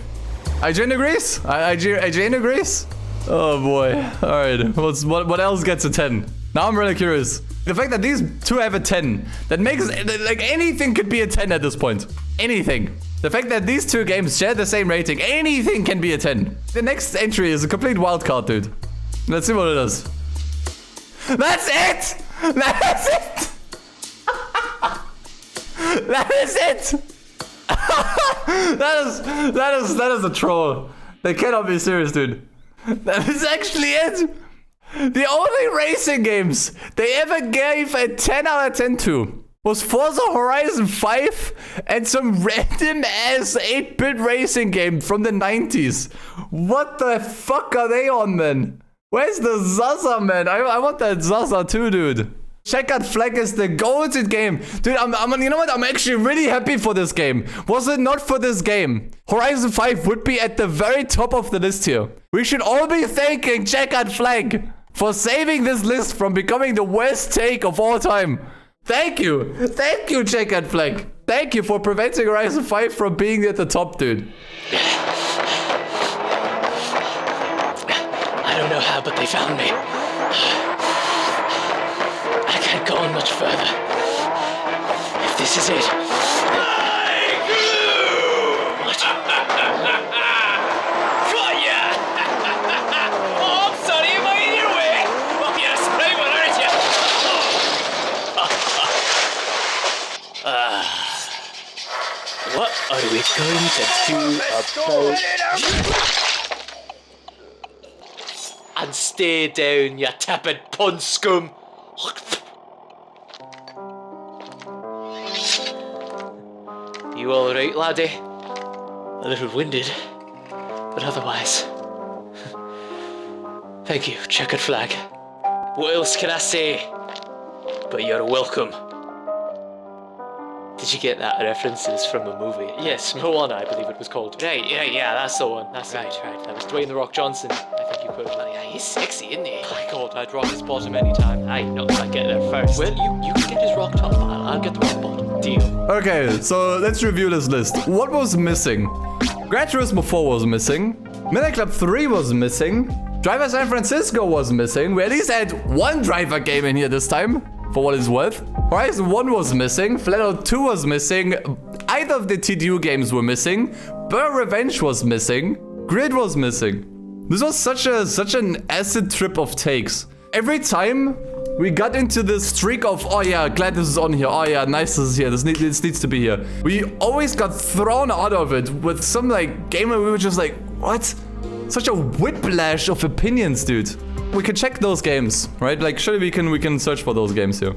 IGN agrees? IGN agrees? Oh boy. Alright. What else gets a 10? Now I'm really curious. The fact that these two have a 10, that makes like anything could be a 10 at this point. Anything. The fact that these two games share the same rating, anything can be a 10. The next entry is a complete wild card, dude. Let's see what it is. That's it! That's it! That is it! that is a troll. They cannot be serious, dude. That is actually it. The only racing games they ever gave a 10 out of 10 to was Forza Horizon 5 and some random ass 8-bit racing game from the 90s. What the fuck are they on, man? Where's the Zaza, man? I want that Zaza too, dude. Checkered Flag is the goated game. Dude, you know what? I'm actually really happy for this game. Was it not for this game, Horizon 5 would be at the very top of the list here. We should all be thanking Checkered Flag for saving this list from becoming the worst take of all time. Thank you. Thank you, Checkered Flag. Thank you for preventing Horizon 5 from being at the top, dude. I don't know how, but they found me. I can't go on much further. If this is it. What? Got ya! Oh, I'm sorry, am I in your way? Oh, you're a spray one, aren't you? What are we going to do about... And stay down, you tepid pun scum. You alright, laddie? A little winded, but otherwise. Thank you, Checkered Flag. What else can I say? But you're welcome. Did you get that references from a movie? Yes, Moana, I believe it was called. Right, yeah, that's the one. That's right. That was Dwayne The Rock Johnson, I think you quoted. Oh, yeah, he's sexy, isn't he? Oh my god, I'd rock his bottom anytime. I'd get there first. Well, you can get his rock top, I'll get the rock bottom. Deal. Okay, so let's review this list. What was missing? Gran Turismo 4 was missing. Midnight Club 3 was missing. Driver San Francisco was missing. We at least had one driver game in here this time, for what it's worth. Horizon 1 was missing. Flatout 2 was missing. Either of the TDU games were missing. Burr Revenge was missing. Grid was missing. This was such an acid trip of takes. Every time we got into this streak of, oh yeah, glad this is on here. Oh yeah, nice this is here. This needs to be here. We always got thrown out of it with some like game where we were just like, what? Such a whiplash of opinions, dude. We can check those games, right? Like, surely we can search for those games here.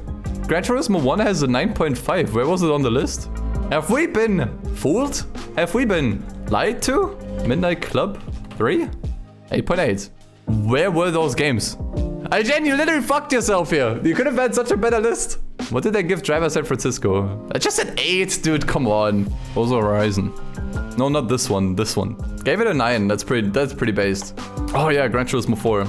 Gran Turismo 1 has a 9.5. Where was it on the list? Have we been fooled? Have we been lied to? Midnight Club 3? 8.8. Where were those games? IGN, you literally fucked yourself here. You could have had such a better list. What did I give Driver San Francisco? I just said 8, dude. Come on. Also Horizon. No, not this one. This one. Gave it a 9. That's pretty based. Oh yeah, Gran Turismo 4.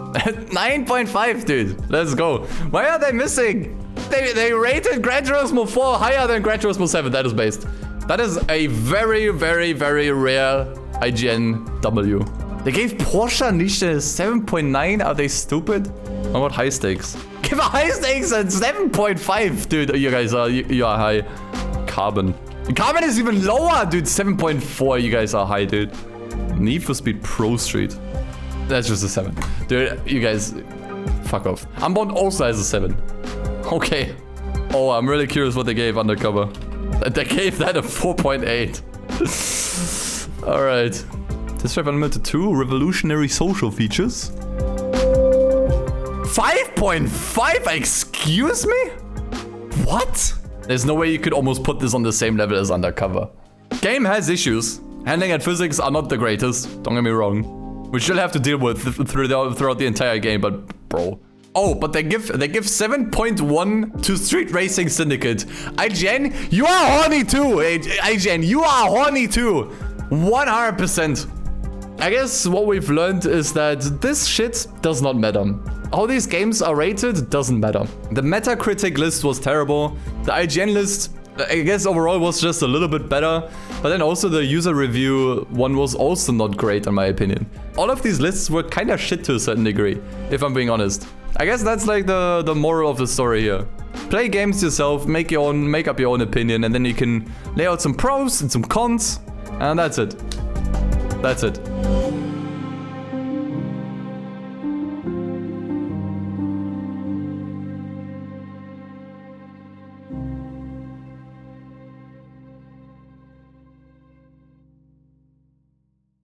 9.5, dude. Let's go. Why are they missing? They rated Gran Turismo 4 higher than Gran Turismo 7. That is based. That is a very, very, very rare IGN W. They gave Porsche Nicht a 7.9. Are they stupid? How about high stakes? Give a high stakes at 7.5, dude. You guys are you are high. Carbon. Carbon is even lower, dude. 7.4. You guys are high, dude. Need for Speed Pro Street. That's just a 7. Dude, you guys, fuck off. Unbound also has a 7. Okay. Oh, I'm really curious what they gave Undercover. They gave that a 4.8. Alright. Test Drive Unlimited 2, revolutionary social features. 5.5? Excuse me? What? There's no way you could almost put this on the same level as Undercover. Game has issues. Handling and physics are not the greatest. Don't get me wrong. We still have to deal with throughout the entire game, but bro. Oh, but they give 7.1 to Street Racing Syndicate. IGN, you are horny too. IGN, you are horny too. 100%. I guess what we've learned is that this shit does not matter. How these games are rated doesn't matter. The Metacritic list was terrible. The IGN list, I guess overall was just a little bit better. But then also the user review one was also not great in my opinion. All of these lists were kind of shit to a certain degree, if I'm being honest. I guess that's like the moral of the story here. Play games yourself, make up your own opinion, and then you can lay out some pros and some cons, and that's it. That's it.